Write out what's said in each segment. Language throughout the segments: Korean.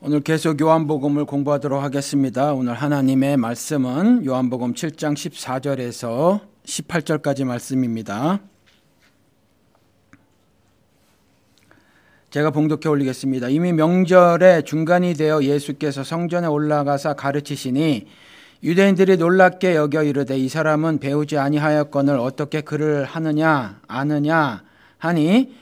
오늘 계속 요한복음을 공부하도록 하겠습니다. 오늘 하나님의 말씀은 요한복음 7장 14절에서 18절까지 말씀입니다. 제가 봉독해 올리겠습니다. 이미 명절의 중간이 되어 예수께서 성전에 올라가사 가르치시니 유대인들이 놀랍게 여겨 이르되 이 사람은 배우지 아니하였거늘 어떻게 그를 하느냐 아느냐 하니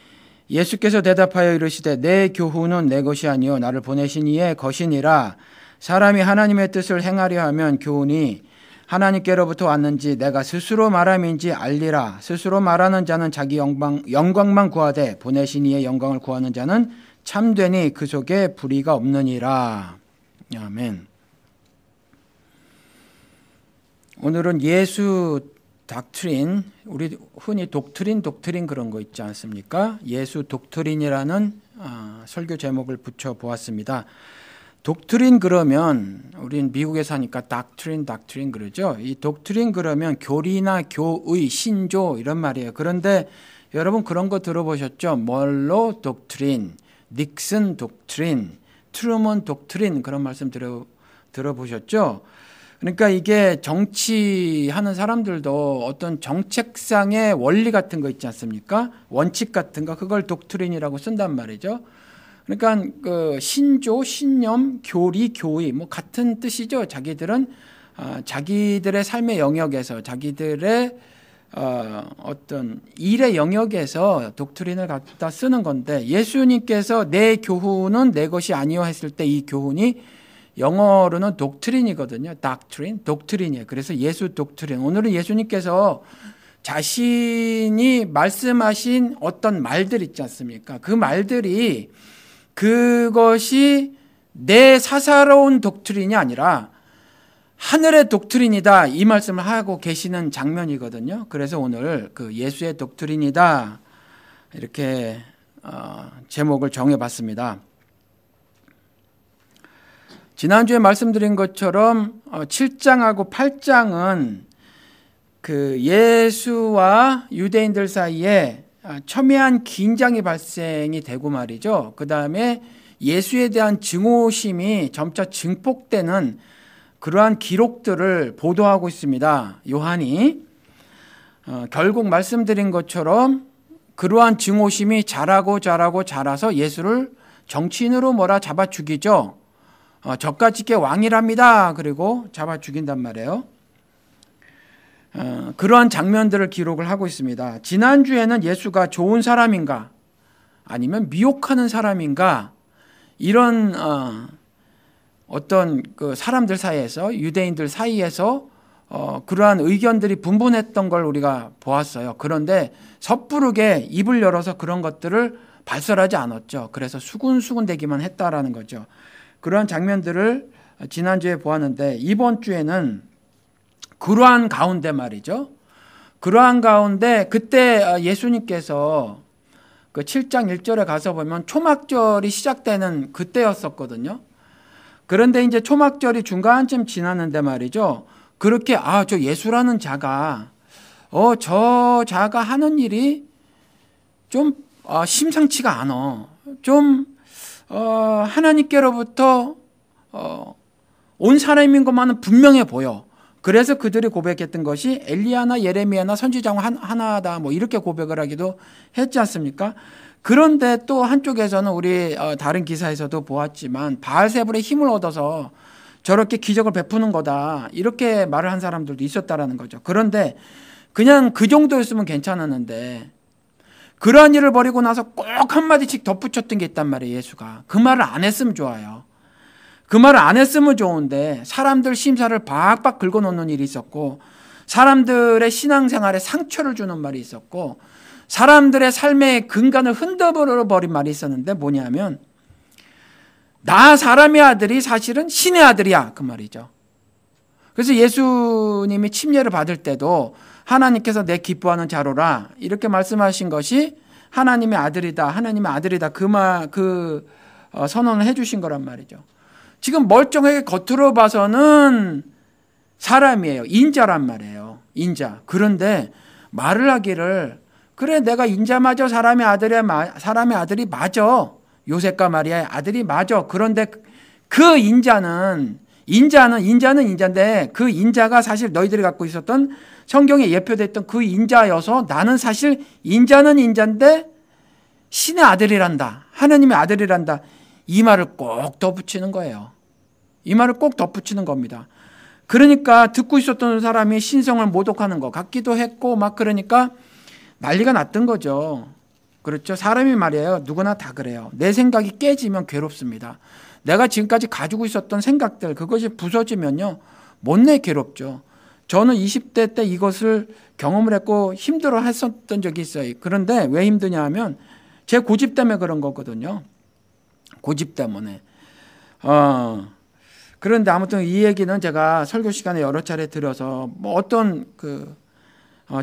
예수께서 대답하여 이르시되 내 교훈은 내 것이 아니요 나를 보내신 이의 것이니라. 사람이 하나님의 뜻을 행하려 하면 교훈이 하나님께로부터 왔는지 내가 스스로 말함인지 알리라. 스스로 말하는 자는 자기 영광만 구하되 보내신 이의 영광을 구하는 자는 참되니 그 속에 불의가 없느니라. 아멘. 오늘은 예수 닥트린, 우리 흔히 독트린 그런 거 있지 않습니까? 예수 독트린이라는 설교 제목을 붙여보았습니다. 독트린 그러면 우린 미국에 사니까 닥트린 그러죠. 이 독트린 그러면 교리나 교의, 신조 이런 말이에요. 그런데 여러분 그런 거 들어보셨죠? 멀로 독트린, 닉슨 독트린, 트루먼 독트린 그런 말씀 들어보셨죠? 그러니까 이게 정치하는 사람들도 어떤 정책상의 원리 같은 거 있지 않습니까? 원칙 같은 거 그걸 독트린이라고 쓴단 말이죠. 그러니까 그 신조, 신념, 교리, 교의 뭐 같은 뜻이죠. 자기들은 자기들의 삶의 영역에서 자기들의 어떤 일의 영역에서 독트린을 갖다 쓰는 건데 예수님께서 내 교훈은 내 것이 아니요 했을 때 이 교훈이 영어로는 독트린이거든요. 독트린이에요. 그래서 예수 독트린. 오늘은 예수님께서 자신이 말씀하신 어떤 말들 있지 않습니까? 그 말들이 그것이 내 사사로운 독트린이 아니라 하늘의 독트린이다. 이 말씀을 하고 계시는 장면이거든요. 그래서 오늘 그 예수의 독트린이다. 이렇게 제목을 정해봤습니다. 지난주에 말씀드린 것처럼 7장하고 8장은 그 예수와 유대인들 사이에 첨예한 긴장이 발생이 되고 말이죠. 그 다음에 예수에 대한 증오심이 점차 증폭되는 그러한 기록들을 보도하고 있습니다. 요한이 결국 말씀드린 것처럼 그러한 증오심이 자라서 예수를 정치인으로 몰아 잡아 죽이죠. 저까짓게 왕이랍니다. 그리고 잡아 죽인단 말이에요. 그러한 장면들을 기록을 하고 있습니다. 지난주에는 예수가 좋은 사람인가 아니면 미혹하는 사람인가 이런 어떤 그 사람들 사이에서 유대인들 사이에서 그러한 의견들이 분분했던 걸 우리가 보았어요. 그런데 섣부르게 입을 열어서 그런 것들을 발설하지 않았죠. 그래서 수군수군대기만 했다라는 거죠. 그러한 장면들을 지난주에 보았는데 이번 주에는 그러한 가운데 말이죠. 그러한 가운데 그때 예수님께서 그 7장 1절에 가서 보면 초막절이 시작되는 그때였었거든요. 그런데 이제 초막절이 중간쯤 지났는데 말이죠. 그렇게 저 예수라는 자가 저 자가 하는 일이 좀 심상치가 않아. 좀 하나님께로부터 온 사람인 것만은 분명해 보여. 그래서 그들이 고백했던 것이 엘리야나 예레미야나 선지자 하나다 뭐 이렇게 고백을 하기도 했지 않습니까? 그런데 또 한쪽에서는 우리 다른 기사에서도 보았지만 바알세불의 힘을 얻어서 저렇게 기적을 베푸는 거다 이렇게 말을 한 사람들도 있었다라는 거죠. 그런데 그냥 그 정도였으면 괜찮았는데 그러한 일을 벌이고 나서 꼭 한마디씩 덧붙였던 게 있단 말이에요. 예수가. 그 말을 안 했으면 좋아요. 그 말을 안 했으면 좋은데 사람들 심사를 박박 긁어놓는 일이 있었고 사람들의 신앙생활에 상처를 주는 말이 있었고 사람들의 삶의 근간을 흔들어버린 말이 있었는데 뭐냐면 나 사람의 아들이 사실은 신의 아들이야 그 말이죠. 그래서 예수님이 침례를 받을 때도 하나님께서 내 기뻐하는 자로라 이렇게 말씀하신 것이 하나님의 아들이다 그 선언을 해주신 거란 말이죠. 지금 멀쩡하게 겉으로 봐서는 사람이에요. 인자란 말이에요. 인자. 그런데 말을 하기를 그래 내가 인자마저 사람의 아들이 맞아. 요셉과 마리아의 아들이 맞아. 그런데 그 인자는 인자인데 그 인자가 사실 너희들이 갖고 있었던 성경에 예표됐던 그 인자여서 나는 사실 인자는 인자인데 신의 아들이란다. 하나님의 아들이란다. 이 말을 꼭 덧붙이는 거예요. 이 말을 꼭 덧붙이는 겁니다. 그러니까 듣고 있었던 사람이 신성을 모독하는 것 같기도 했고 막 그러니까 난리가 났던 거죠. 그렇죠. 사람이 말이에요. 누구나 다 그래요. 내 생각이 깨지면 괴롭습니다. 내가 지금까지 가지고 있었던 생각들 그것이 부서지면요. 못내 괴롭죠. 저는 20대 때 이것을 경험을 했고 힘들어 했었던 적이 있어요. 그런데 왜 힘드냐 하면 제 고집 때문에 그런 거거든요. 고집 때문에. 그런데 아무튼 이 얘기는 제가 설교 시간에 여러 차례 들어서 뭐 어떤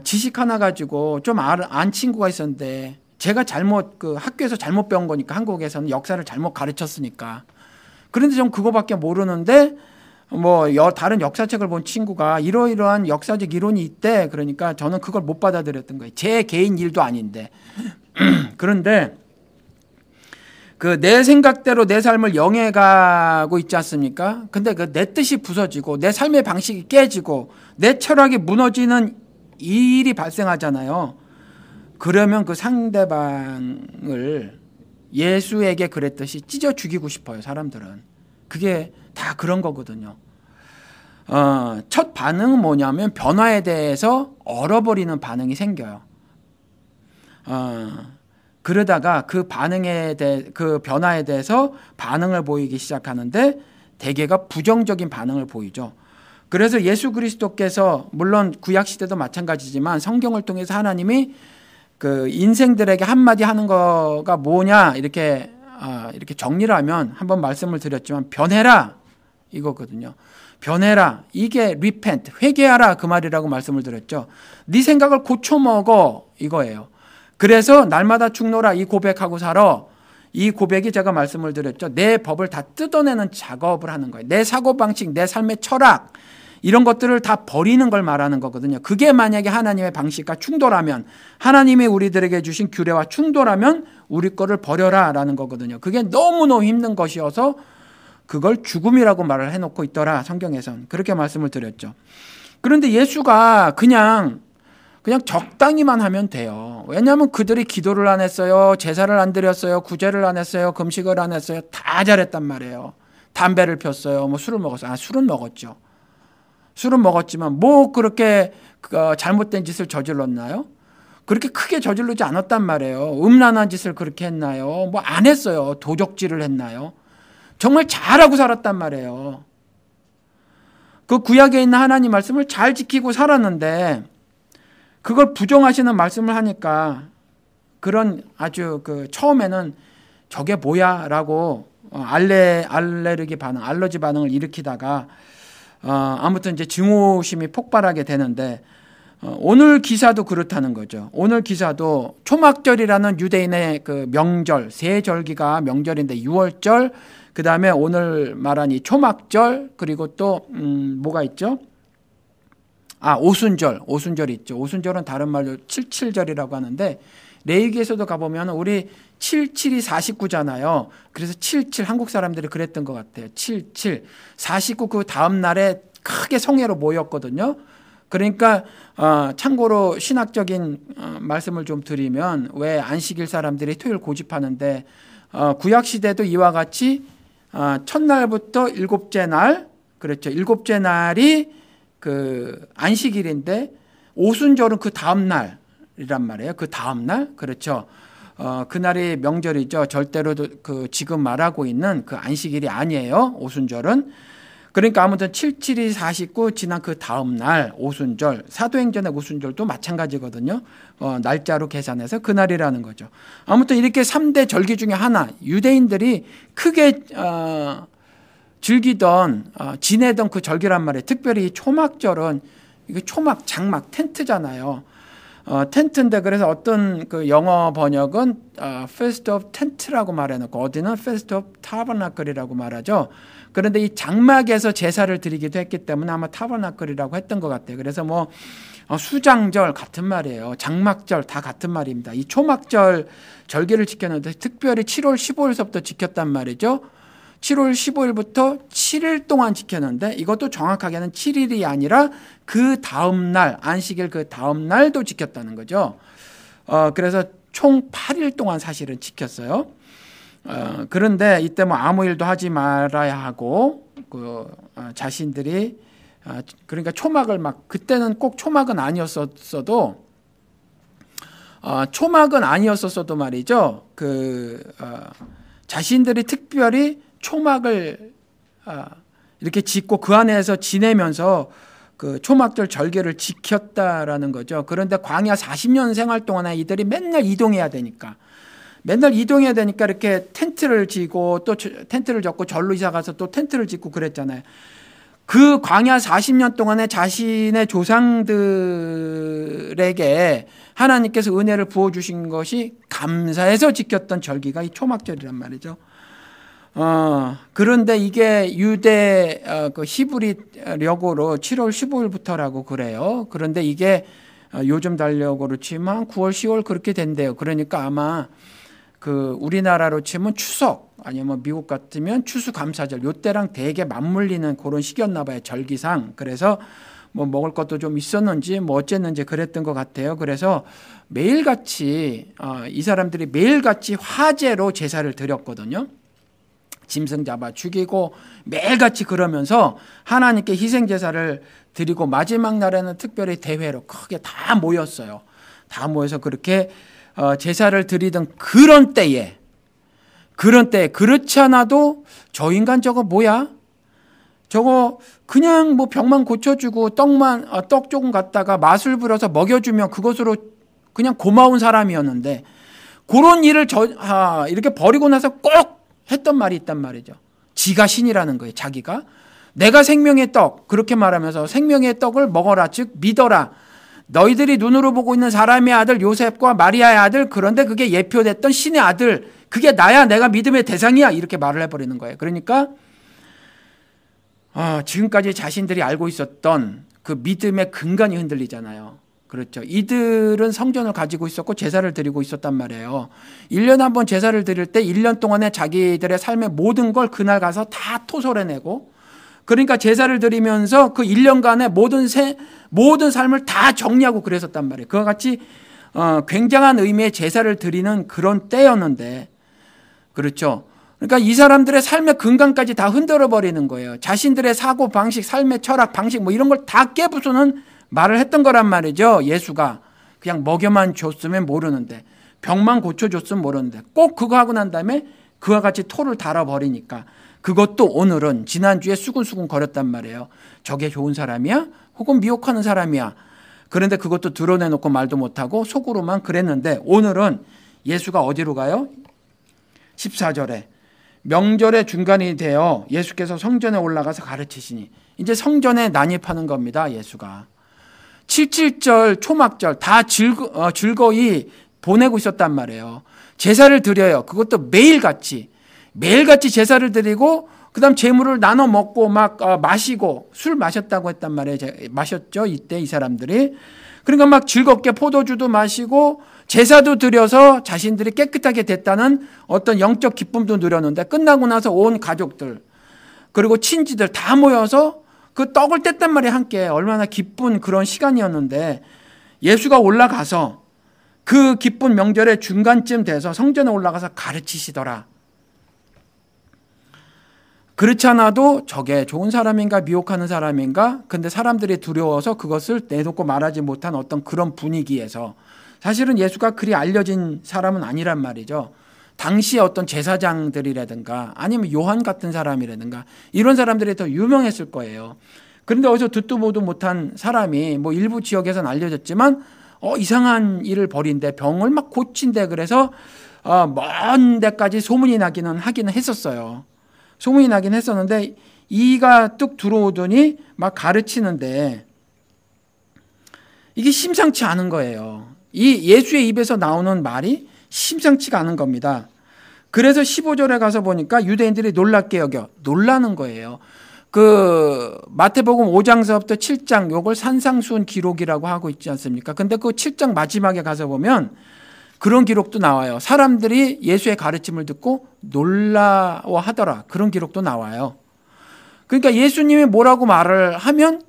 지식 하나 가지고 좀 안 친구가 있었는데 제가 잘못 학교에서 잘못 배운 거니까 한국에서는 역사를 잘못 가르쳤으니까. 그런데 전 그거밖에 모르는데 뭐 다른 역사책을 본 친구가 이러이러한 역사적 이론이 있대. 그러니까 저는 그걸 못 받아들였던 거예요. 제 개인 일도 아닌데. 그런데 내 생각대로 내 삶을 영해가고 있지 않습니까? 근데 내 뜻이 부서지고 내 삶의 방식이 깨지고 내 철학이 무너지는 이 일이 발생하잖아요. 그러면 그 상대방을 예수에게 그랬듯이 찢어 죽이고 싶어요. 사람들은. 그게 다 그런 거거든요. 첫 반응은 뭐냐면 변화에 대해서 얼어버리는 반응이 생겨요. 그러다가 그 변화에 대해서 반응을 보이기 시작하는데 대개가 부정적인 반응을 보이죠. 그래서 예수 그리스도께서 물론 구약 시대도 마찬가지지만 성경을 통해서 하나님이 인생들에게 한마디 하는 거가 뭐냐 이렇게 정리를 하면 한번 말씀을 드렸지만 변해라 이거거든요. 변해라. 이게 repent, 회개하라 그 말이라고 말씀을 드렸죠. 네 생각을 고쳐먹어 이거예요. 그래서 날마다 죽노라 이 고백하고 살아. 이 고백이 제가 말씀을 드렸죠. 내 법을 다 뜯어내는 작업을 하는 거예요. 내 사고방식, 내 삶의 철학 이런 것들을 다 버리는 걸 말하는 거거든요. 그게 만약에 하나님의 방식과 충돌하면 하나님이 우리들에게 주신 규례와 충돌하면 우리 거를 버려라 라는 거거든요. 그게 너무너무 힘든 것이어서 그걸 죽음이라고 말을 해놓고 있더라. 성경에선. 그렇게 말씀을 드렸죠. 그런데 예수가 그냥 적당히만 하면 돼요. 왜냐하면 그들이 기도를 안 했어요. 제사를 안 드렸어요. 구제를 안 했어요. 금식을 안 했어요. 다 잘했단 말이에요. 담배를 폈어요. 뭐 술을 먹었어요. 술은 먹었죠. 술은 먹었지만 뭐 그렇게 잘못된 짓을 저질렀나요? 그렇게 크게 저지르지 않았단 말이에요. 음란한 짓을 그렇게 했나요? 뭐 안 했어요. 도적질을 했나요? 정말 잘하고 살았단 말이에요. 그 구약에 있는 하나님 말씀을 잘 지키고 살았는데 그걸 부정하시는 말씀을 하니까 그런 아주 처음에는 저게 뭐야 라고 알레르기 반응, 알러지 반응을 일으키다가 아무튼 이제 증오심이 폭발하게 되는데 오늘 기사도 그렇다는 거죠. 오늘 기사도 초막절이라는 유대인의 명절, 세 절기가 명절인데 6월절, 그 다음에 오늘 말한 이 초막절, 그리고 또 뭐가 있죠? 오순절이 있죠. 오순절은 다른 말로 77절이라고 하는데 레위기에서도 가보면 우리 77이 49잖아요. 그래서 77 한국 사람들이 그랬던 것 같아요. 77, 49 그 다음 날에 크게 성회로 모였거든요. 그러니까 참고로 신학적인 말씀을 좀 드리면 왜 안식일 사람들이 토요일 고집하는데 구약 시대도 이와 같이 첫날부터 일곱째 날, 그렇죠. 일곱째 날이 안식일인데 오순절은 그 다음 날이란 말이에요. 그 다음 날, 그렇죠. 그날이 명절이죠. 절대로 지금 말하고 있는 그 안식일이 아니에요. 오순절은. 그러니까 아무튼 77이 49 지난 그 다음 날 오순절, 사도행전의 오순절도 마찬가지거든요. 날짜로 계산해서 그날이라는 거죠. 아무튼 이렇게 3대 절기 중에 하나, 유대인들이 크게 즐기던 지내던 그 절기란 말이에요. 특별히 초막절은 이게 초막, 장막, 텐트잖아요. 텐트인데 그래서 어떤 영어 번역은 Feast of Tent라고 말해놓고 어디는 Feast of Tabernacle이라고 말하죠. 그런데 이 장막에서 제사를 드리기도 했기 때문에 아마 타버나클이라고 했던 것 같아요. 그래서 뭐 수장절 같은 말이에요. 장막절 다 같은 말입니다. 이 초막절 절기를 지켰는데 특별히 7월 15일서부터 지켰단 말이죠. 7월 15일부터 7일 동안 지켰는데 이것도 정확하게는 7일이 아니라 그 다음 날, 안식일 그 다음 날도 지켰다는 거죠. 그래서 총 8일 동안 사실은 지켰어요. 그런데 이때 뭐 아무 일도 하지 말아야 하고 자신들이 그러니까 초막을 막 그때는 꼭 초막은 아니었어도 말이죠. 자신들이 특별히 초막을 이렇게 짓고 그 안에서 지내면서 그 초막절 절개를 지켰다라는 거죠. 그런데 광야 40년 생활 동안에 이들이 맨날 이동해야 되니까 이렇게 텐트를 지고 또 텐트를 젓고 절로 이사 가서 또 텐트를 짓고 그랬잖아요. 그 광야 40년 동안에 자신의 조상들에게 하나님께서 은혜를 부어주신 것이 감사해서 지켰던 절기가 이 초막절이란 말이죠. 그런데 이게 유대 히브리력으로 7월 15일부터라고 그래요. 그런데 이게 요즘 달력으로 치면 9월, 10월 그렇게 된대요. 그러니까 아마 우리나라로 치면 추석 아니면 미국 같으면 추수감사절 요때랑 되게 맞물리는 그런 시기였나 봐요. 절기상. 그래서 뭐 먹을 것도 좀 있었는지 뭐 어쨌는지 그랬던 것 같아요. 그래서 매일같이 이 사람들이 매일같이 화제로 제사를 드렸거든요. 짐승 잡아 죽이고 매일같이 그러면서 하나님께 희생제사를 드리고 마지막 날에는 특별히 대회로 크게 다 모였어요. 다 모여서 그렇게 제사를 드리던 그런 때에 그렇지 않아도 저 인간 저거 뭐야? 저거 그냥 뭐 병만 고쳐주고 떡 조금 갖다가 맛을 불어서 먹여주면 그것으로 그냥 고마운 사람이었는데 그런 일을 이렇게 버리고 나서 꼭 했던 말이 있단 말이죠. 지가 신이라는 거예요. 자기가 내가 생명의 떡 그렇게 말하면서 생명의 떡을 먹어라 즉 믿어라. 너희들이 눈으로 보고 있는 사람의 아들 요셉과 마리아의 아들 그런데 그게 예표됐던 신의 아들 그게 나야 내가 믿음의 대상이야 이렇게 말을 해버리는 거예요. 그러니까 지금까지 자신들이 알고 있었던 그 믿음의 근간이 흔들리잖아요. 그렇죠. 이들은 성전을 가지고 있었고 제사를 드리고 있었단 말이에요. 1년에 한 번 제사를 드릴 때 1년 동안에 자기들의 삶의 모든 걸 그날 가서 다 토설해내고 그러니까 제사를 드리면서 그 1년간의 모든 삶을 다 정리하고 그랬었단 말이에요. 그와 같이 굉장한 의미의 제사를 드리는 그런 때였는데 그렇죠. 그러니까 이 사람들의 삶의 근간까지 다 흔들어 버리는 거예요. 자신들의 사고 방식, 삶의 철학 방식 뭐 이런 걸 다 깨부수는 말을 했던 거란 말이죠. 예수가 그냥 먹여만 줬으면 모르는데 병만 고쳐줬으면 모르는데 꼭 그거 하고 난 다음에 그와 같이 토를 달아버리니까 그것도 오늘은 지난주에 수군수군 거렸단 말이에요. 저게 좋은 사람이야? 혹은 미혹하는 사람이야? 그런데 그것도 드러내놓고 말도 못하고 속으로만 그랬는데 오늘은 예수가 어디로 가요? 14절에 명절의 중간이 되어 예수께서 성전에 올라가서 가르치시니 이제 성전에 난입하는 겁니다. 예수가 77절 초막절 다 즐거이 보내고 있었단 말이에요. 제사를 드려요. 그것도 매일같이 제사를 드리고 그다음 제물을 나눠 먹고 막 마시고 술 마셨다고 했단 말이에요. 마셨죠. 이때 이 사람들이. 그러니까 막 즐겁게 포도주도 마시고 제사도 드려서 자신들이 깨끗하게 됐다는 어떤 영적 기쁨도 누렸는데 끝나고 나서 온 가족들 그리고 친지들 다 모여서 그 떡을 뗐단 말이에요. 함께 얼마나 기쁜 그런 시간이었는데 예수가 올라가서 그 기쁜 명절의 중간쯤 돼서 성전에 올라가서 가르치시더라. 그렇지 않아도 저게 좋은 사람인가 미혹하는 사람인가 근데 사람들이 두려워서 그것을 내놓고 말하지 못한 어떤 그런 분위기에서 사실은 예수가 그리 알려진 사람은 아니란 말이죠. 당시의 어떤 제사장들이라든가 아니면 요한 같은 사람이라든가 이런 사람들이 더 유명했을 거예요. 그런데 어디서 듣도 보도 못한 사람이 뭐 일부 지역에서는 알려졌지만 이상한 일을 벌인대 병을 막 고친대 그래서 먼 데까지 소문이 나기는 하기는 했었어요. 소문이 나긴 했었는데 이가 뚝 들어오더니 막 가르치는데 이게 심상치 않은 거예요. 이 예수의 입에서 나오는 말이 심상치가 않은 겁니다. 그래서 15절에 가서 보니까 유대인들이 놀랍게 여겨 놀라는 거예요. 그 마태복음 5장서부터 7장 요걸 산상수훈 기록이라고 하고 있지 않습니까? 근데 그 7장 마지막에 가서 보면 그런 기록도 나와요. 사람들이 예수의 가르침을 듣고 놀라워하더라. 그런 기록도 나와요. 그러니까 예수님이 뭐라고 말을 하면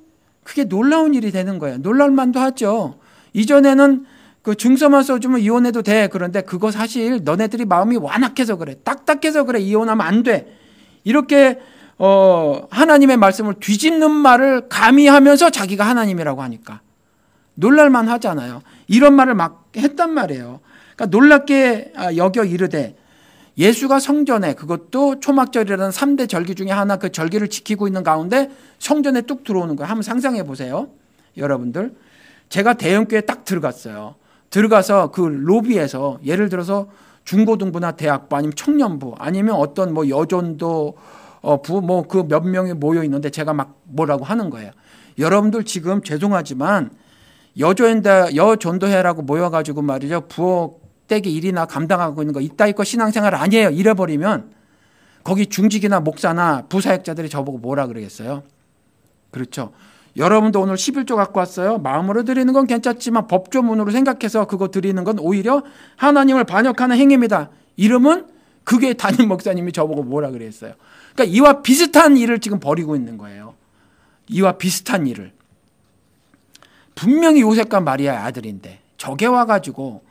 그게 놀라운 일이 되는 거예요. 놀랄 만도 하죠. 이전에는 그 증서만 써주면 이혼해도 돼. 그런데 그거 사실 너네들이 마음이 완악해서 그래. 딱딱해서 그래. 이혼하면 안 돼. 이렇게 하나님의 말씀을 뒤집는 말을 감히 하면서 자기가 하나님이라고 하니까 놀랄만 하잖아요. 이런 말을 막 했단 말이에요. 그러니까 놀랍게 여겨 이르되 예수가 성전에, 그것도 초막절이라는 3대 절기 중에 하나, 그 절기를 지키고 있는 가운데 성전에 뚝 들어오는 거예요. 한번 상상해 보세요. 여러분들. 제가 대형교회에 딱 들어갔어요. 들어가서 그 로비에서 예를 들어서 중고등부나 대학부 아니면 청년부 아니면 어떤 뭐 여전도 부 뭐 그 몇 명이 모여 있는데 제가 막 뭐라고 하는 거예요. 여러분들 지금 죄송하지만 여전도회라고 모여가지고 말이죠. 부엌대기 일이나 감당하고 있는 거 이따위 거 신앙생활 아니에요. 이래버리면 거기 중직이나 목사나 부사역자들이 저보고 뭐라 그러겠어요. 그렇죠. 여러분도 오늘 11조 갖고 왔어요. 마음으로 드리는 건 괜찮지만 법조문으로 생각해서 그거 드리는 건 오히려 하나님을 반역하는 행위입니다. 이러면 그게 담임 목사님이 저보고 뭐라 그랬어요. 그러니까 이와 비슷한 일을 지금 벌이고 있는 거예요. 이와 비슷한 일을. 분명히 요셉과 마리아의 아들인데 저게 와가지고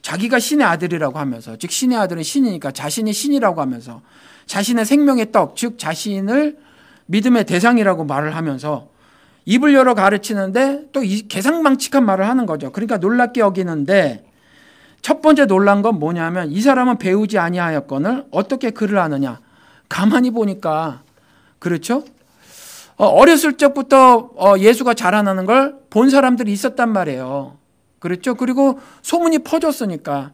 자기가 신의 아들이라고 하면서, 즉 신의 아들은 신이니까 자신이 신이라고 하면서 자신의 생명의 떡, 즉 자신을 믿음의 대상이라고 말을 하면서 입을 열어 가르치는데 또 이 개상망측한 말을 하는 거죠. 그러니까 놀랍게 여기는데 첫 번째 놀란 건 뭐냐면 이 사람은 배우지 아니하였거늘 어떻게 글을 아느냐. 가만히 보니까 그렇죠. 어렸을 적부터 예수가 자라나는 걸 본 사람들이 있었단 말이에요. 그렇죠. 그리고 소문이 퍼졌으니까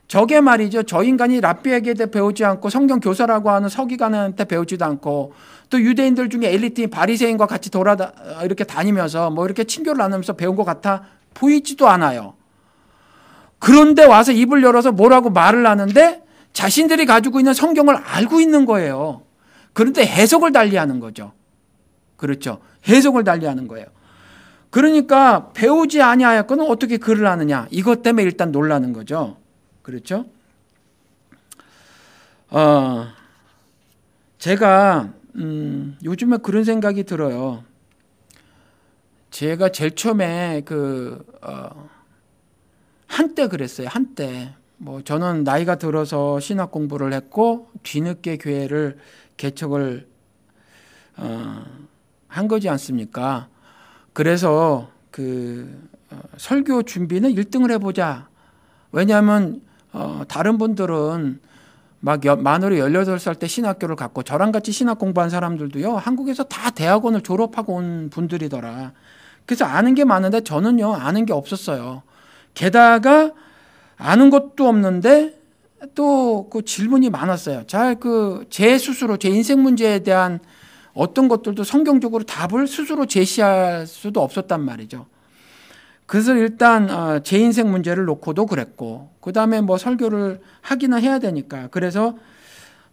저게 말이죠. 저 인간이 랍비에게 배우지 않고 성경 교사라고 하는 서기관한테 배우지도 않고 또 유대인들 중에 엘리트인 바리새인과 같이 이렇게 다니면서 뭐 이렇게 친교를 나누면서 배운 것 같아 보이지도 않아요. 그런데 와서 입을 열어서 뭐라고 말을 하는데 자신들이 가지고 있는 성경을 알고 있는 거예요. 그런데 해석을 달리하는 거죠. 그렇죠. 해석을 달리하는 거예요. 그러니까 배우지 아니하였거는 어떻게 글을 아느냐. 이것 때문에 일단 놀라는 거죠. 그렇죠. 제가 요즘에 그런 생각이 들어요. 제가 제일 처음에 한때 그랬어요. 한때 뭐 저는 나이가 들어서 신학 공부를 했고 뒤늦게 교회를 개척을 한 거지 않습니까? 그래서 설교 준비는 1등을 해보자. 왜냐하면 다른 분들은 막 만으로 18살 때 신학교를 갔고 저랑 같이 신학 공부한 사람들도요. 한국에서 다 대학원을 졸업하고 온 분들이더라. 그래서 아는 게 많은데 저는요. 아는 게 없었어요. 게다가 아는 것도 없는데 또 그 질문이 많았어요. 제 스스로 제 인생 문제에 대한 어떤 것들도 성경적으로 답을 스스로 제시할 수도 없었단 말이죠. 그래서 일단 제 인생 문제를 놓고도 그랬고 그 다음에 뭐 설교를 하기는 해야 되니까 그래서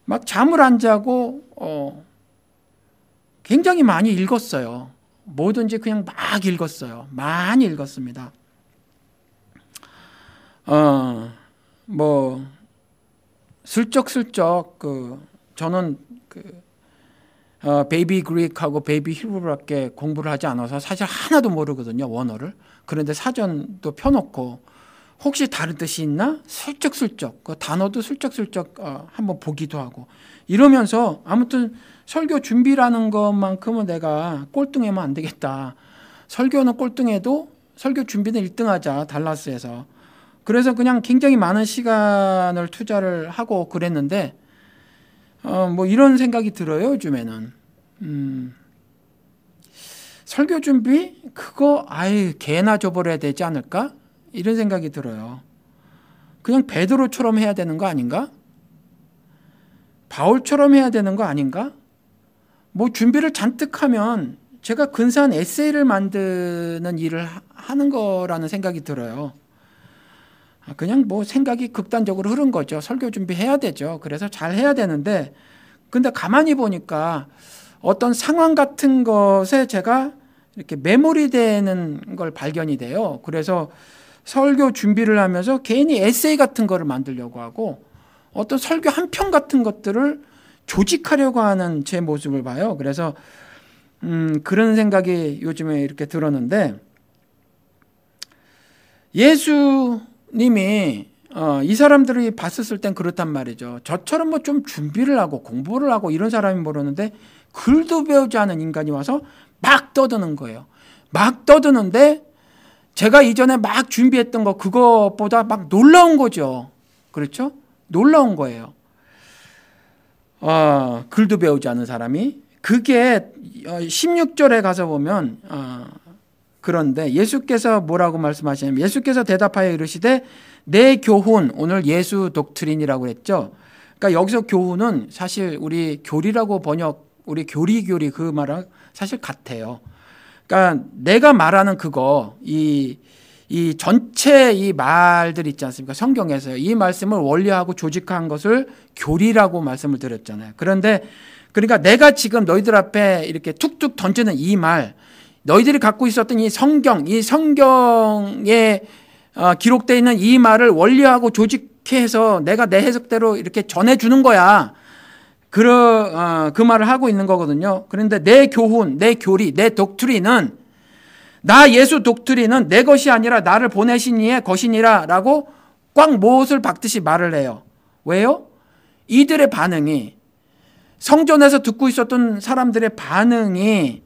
막 잠을 안 자고 굉장히 많이 읽었어요. 뭐든지 그냥 막 읽었어요. 많이 읽었습니다. 뭐 슬쩍슬쩍 저는 베이비 그릭하고 베이비 히브리밖에 공부를 하지 않아서 사실 하나도 모르거든요. 원어를. 그런데 사전도 펴놓고 혹시 다른 뜻이 있나? 슬쩍슬쩍 그 단어도 슬쩍슬쩍 한번 보기도 하고 이러면서 아무튼 설교 준비라는 것만큼은 내가 꼴등하면 안 되겠다. 설교는 꼴등해도 설교 준비는 1등하자. 달라스에서. 그래서 그냥 굉장히 많은 시간을 투자를 하고 그랬는데 뭐 이런 생각이 들어요. 요즘에는 설교 준비 그거 개나 줘버려야 되지 않을까? 이런 생각이 들어요. 그냥 베드로처럼 해야 되는 거 아닌가? 바울처럼 해야 되는 거 아닌가? 뭐 준비를 잔뜩 하면 제가 근사한 에세이를 만드는 일을 하는 거라는 생각이 들어요. 그냥 뭐 생각이 극단적으로 흐른 거죠. 설교 준비해야 되죠. 그래서 잘 해야 되는데 근데 가만히 보니까 어떤 상황 같은 것에 제가 이렇게 메모리 되는 걸 발견이 돼요. 그래서 설교 준비를 하면서 괜히 에세이 같은 거를 만들려고 하고 어떤 설교 한 편 같은 것들을 조직하려고 하는 제 모습을 봐요. 그래서 그런 생각이 요즘에 이렇게 들었는데, 예수님이 이 사람들이 봤었을 땐 그렇단 말이죠. 저처럼 뭐 좀 준비를 하고 공부를 하고 이런 사람이 모르는데 글도 배우지 않은 인간이 와서 막 떠드는 거예요. 막 떠드는데 제가 이전에 막 준비했던 거 그것보다 막 놀라운 거죠. 그렇죠? 놀라운 거예요. 글도 배우지 않은 사람이. 그게 16절에 가서 보면 그런데 예수께서 뭐라고 말씀하시냐면, 예수께서 대답하여 이르시되 내 교훈, 오늘 예수 독트린이라고 했죠. 그러니까 여기서 교훈은 사실 우리 교리라고 우리 교리 그 말랑 사실 같아요. 그러니까 내가 말하는 그거, 이 전체 이 말들 있지 않습니까? 성경에서 이 말씀을 원리하고 조직한 것을 교리라고 말씀을 드렸잖아요. 그러니까 내가 지금 너희들 앞에 이렇게 툭툭 던지는 이 말, 너희들이 갖고 있었던 이 성경에 기록되어 있는 이 말을 원리하고 조직해서 내가 내 해석대로 이렇게 전해주는 거야. 그 말을 하고 있는 거거든요. 그런데 내 교훈, 내 교리, 내 독트린은, 나 예수 독트린은 내 것이 아니라 나를 보내신 이의 것이니라 라고 꽉 못을 박듯이 말을 해요. 왜요? 이들의 반응이, 성전에서 듣고 있었던 사람들의 반응이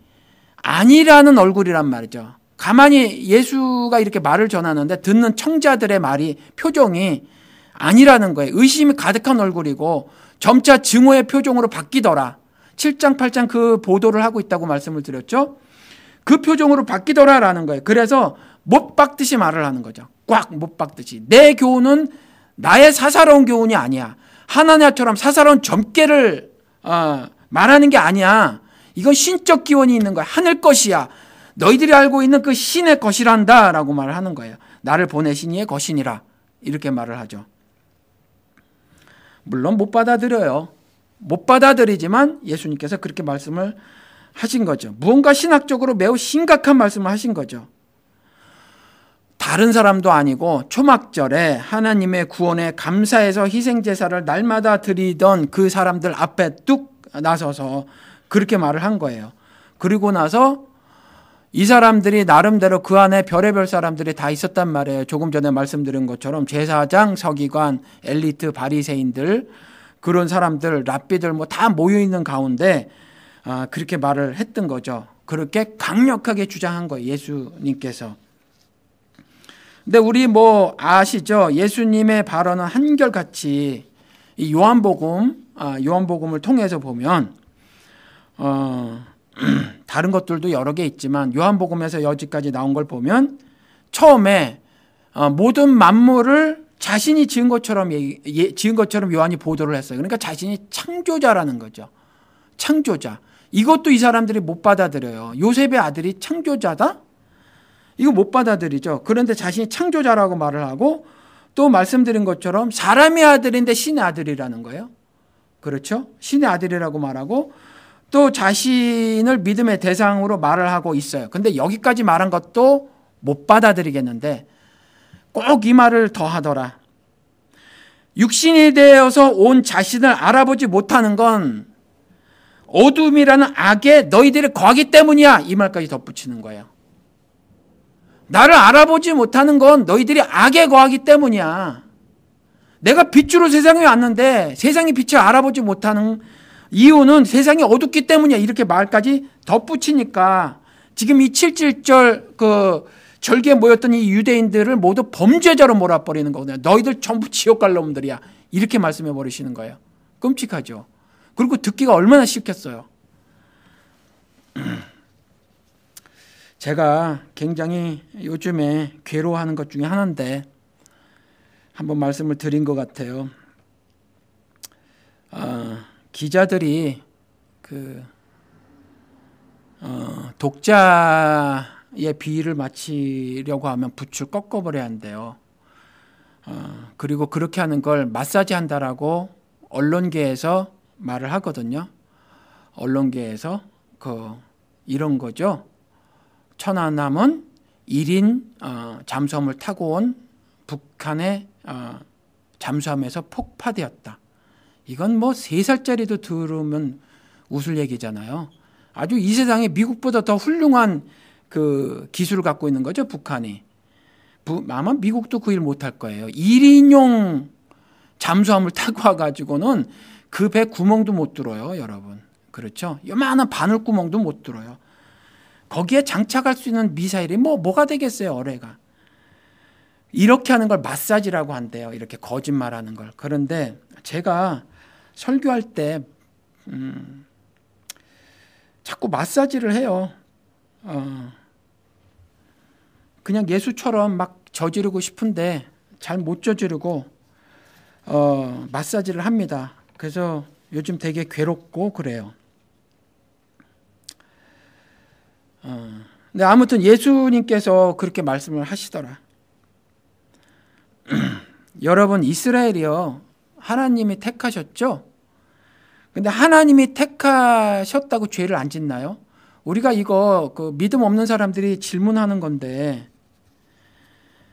아니라는 얼굴이란 말이죠. 가만히 예수가 이렇게 말을 전하는데 듣는 청자들의 표정이 아니라는 거예요. 의심이 가득한 얼굴이고 점차 증오의 표정으로 바뀌더라. 7장 8장 그 보도를 하고 있다고 말씀을 드렸죠. 그 표정으로 바뀌더라라는 거예요. 그래서 못 박듯이 말을 하는 거죠. 꽉 못 박듯이. 내 교훈은 나의 사사로운 교훈이 아니야. 하나냐처럼 사사로운 점괘를 말하는 게 아니야. 이건 신적 기원이 있는 거야. 하늘 것이야. 너희들이 알고 있는 그 신의 것이란다 라고 말을 하는 거예요. 나를 보내신 이의 것이니라. 이렇게 말을 하죠. 물론 못 받아들여요. 못 받아들이지만 예수님께서 그렇게 말씀을 하신 거죠. 무언가 신학적으로 매우 심각한 말씀을 하신 거죠. 다른 사람도 아니고 초막절에 하나님의 구원에 감사해서 희생제사를 날마다 드리던 그 사람들 앞에 뚝 나서서 그렇게 말을 한 거예요. 그리고 나서 이 사람들이 나름대로 그 안에 별의별 사람들이 다 있었단 말이에요. 조금 전에 말씀드린 것처럼 제사장, 서기관, 엘리트, 바리새인들, 그런 사람들, 랍비들 뭐 다 모여있는 가운데 그렇게 말을 했던 거죠. 그렇게 강력하게 주장한 거예요. 예수님께서. 근데 우리 뭐 아시죠? 예수님의 발언은 한결같이 이 요한복음을 통해서 보면 다른 것들도 여러 개 있지만 요한복음에서 여기까지 나온 걸 보면 처음에 모든 만물을 자신이 지은 것처럼 요한이 보도를 했어요. 그러니까 자신이 창조자라는 거죠. 창조자. 이것도 이 사람들이 못 받아들여요. 요셉의 아들이 창조자다? 이거 못 받아들이죠. 그런데 자신이 창조자라고 말을 하고 또 말씀드린 것처럼 사람의 아들인데 신의 아들이라는 거예요. 그렇죠? 신의 아들이라고 말하고 또 자신을 믿음의 대상으로 말을 하고 있어요. 근데 여기까지 말한 것도 못 받아들이겠는데 꼭 이 말을 더 하더라. 육신이 되어서 온 자신을 알아보지 못하는 건 어둠이라는 악에 너희들이 거하기 때문이야. 이 말까지 덧붙이는 거예요. 나를 알아보지 못하는 건 너희들이 악에 거하기 때문이야. 내가 빛으로 세상에 왔는데 세상의 빛을 알아보지 못하는 이유는 세상이 어둡기 때문이야. 이렇게 말까지 덧붙이니까 지금 이 7.7절 그 절기에 모였던 이 유대인들을 모두 범죄자로 몰아버리는 거거든요. 너희들 전부 지옥 갈 놈들이야. 이렇게 말씀해 버리시는 거예요. 끔찍하죠. 그리고 듣기가 얼마나 싫겠어요. 제가 굉장히 요즘에 괴로워하는 것 중에 하나인데 한번 말씀을 드린 것 같아요. 기자들이 독자의 비위를 맞추려고 하면 붓을 꺾어버려야 한대요. 그리고 그렇게 하는 걸 마사지 한다라고 언론계에서 말을 하거든요. 언론계에서 이런 거죠. 천하남은 1인 잠수함을 타고 온 북한의 잠수함에서 폭파되었다. 이건 뭐 3살짜리도 들으면 웃을 얘기잖아요. 아주 이 세상에 미국보다 더 훌륭한 그 기술을 갖고 있는 거죠, 북한이. 아마 미국도 그 일 못할 거예요. 1인용 잠수함을 타고 와가지고는 그 배 구멍도 못 뚫어요, 여러분. 그렇죠? 요만한 바늘구멍도 못 뚫어요. 거기에 장착할 수 있는 미사일이 뭐가 되겠어요, 어뢰가. 이렇게 하는 걸 마사지라고 한대요. 이렇게 거짓말하는 걸. 그런데 제가 설교할 때 자꾸 마사지를 해요. 그냥 예수처럼 막 저지르고 싶은데 잘 못 저지르고 마사지를 합니다. 그래서 요즘 되게 괴롭고 그래요. 근데 아무튼 예수님께서 그렇게 말씀을 하시더라. 여러분, 이스라엘이요, 하나님이 택하셨죠? 근데 하나님이 택하셨다고 죄를 안 짓나요? 우리가 이거 믿음 없는 사람들이 질문하는 건데,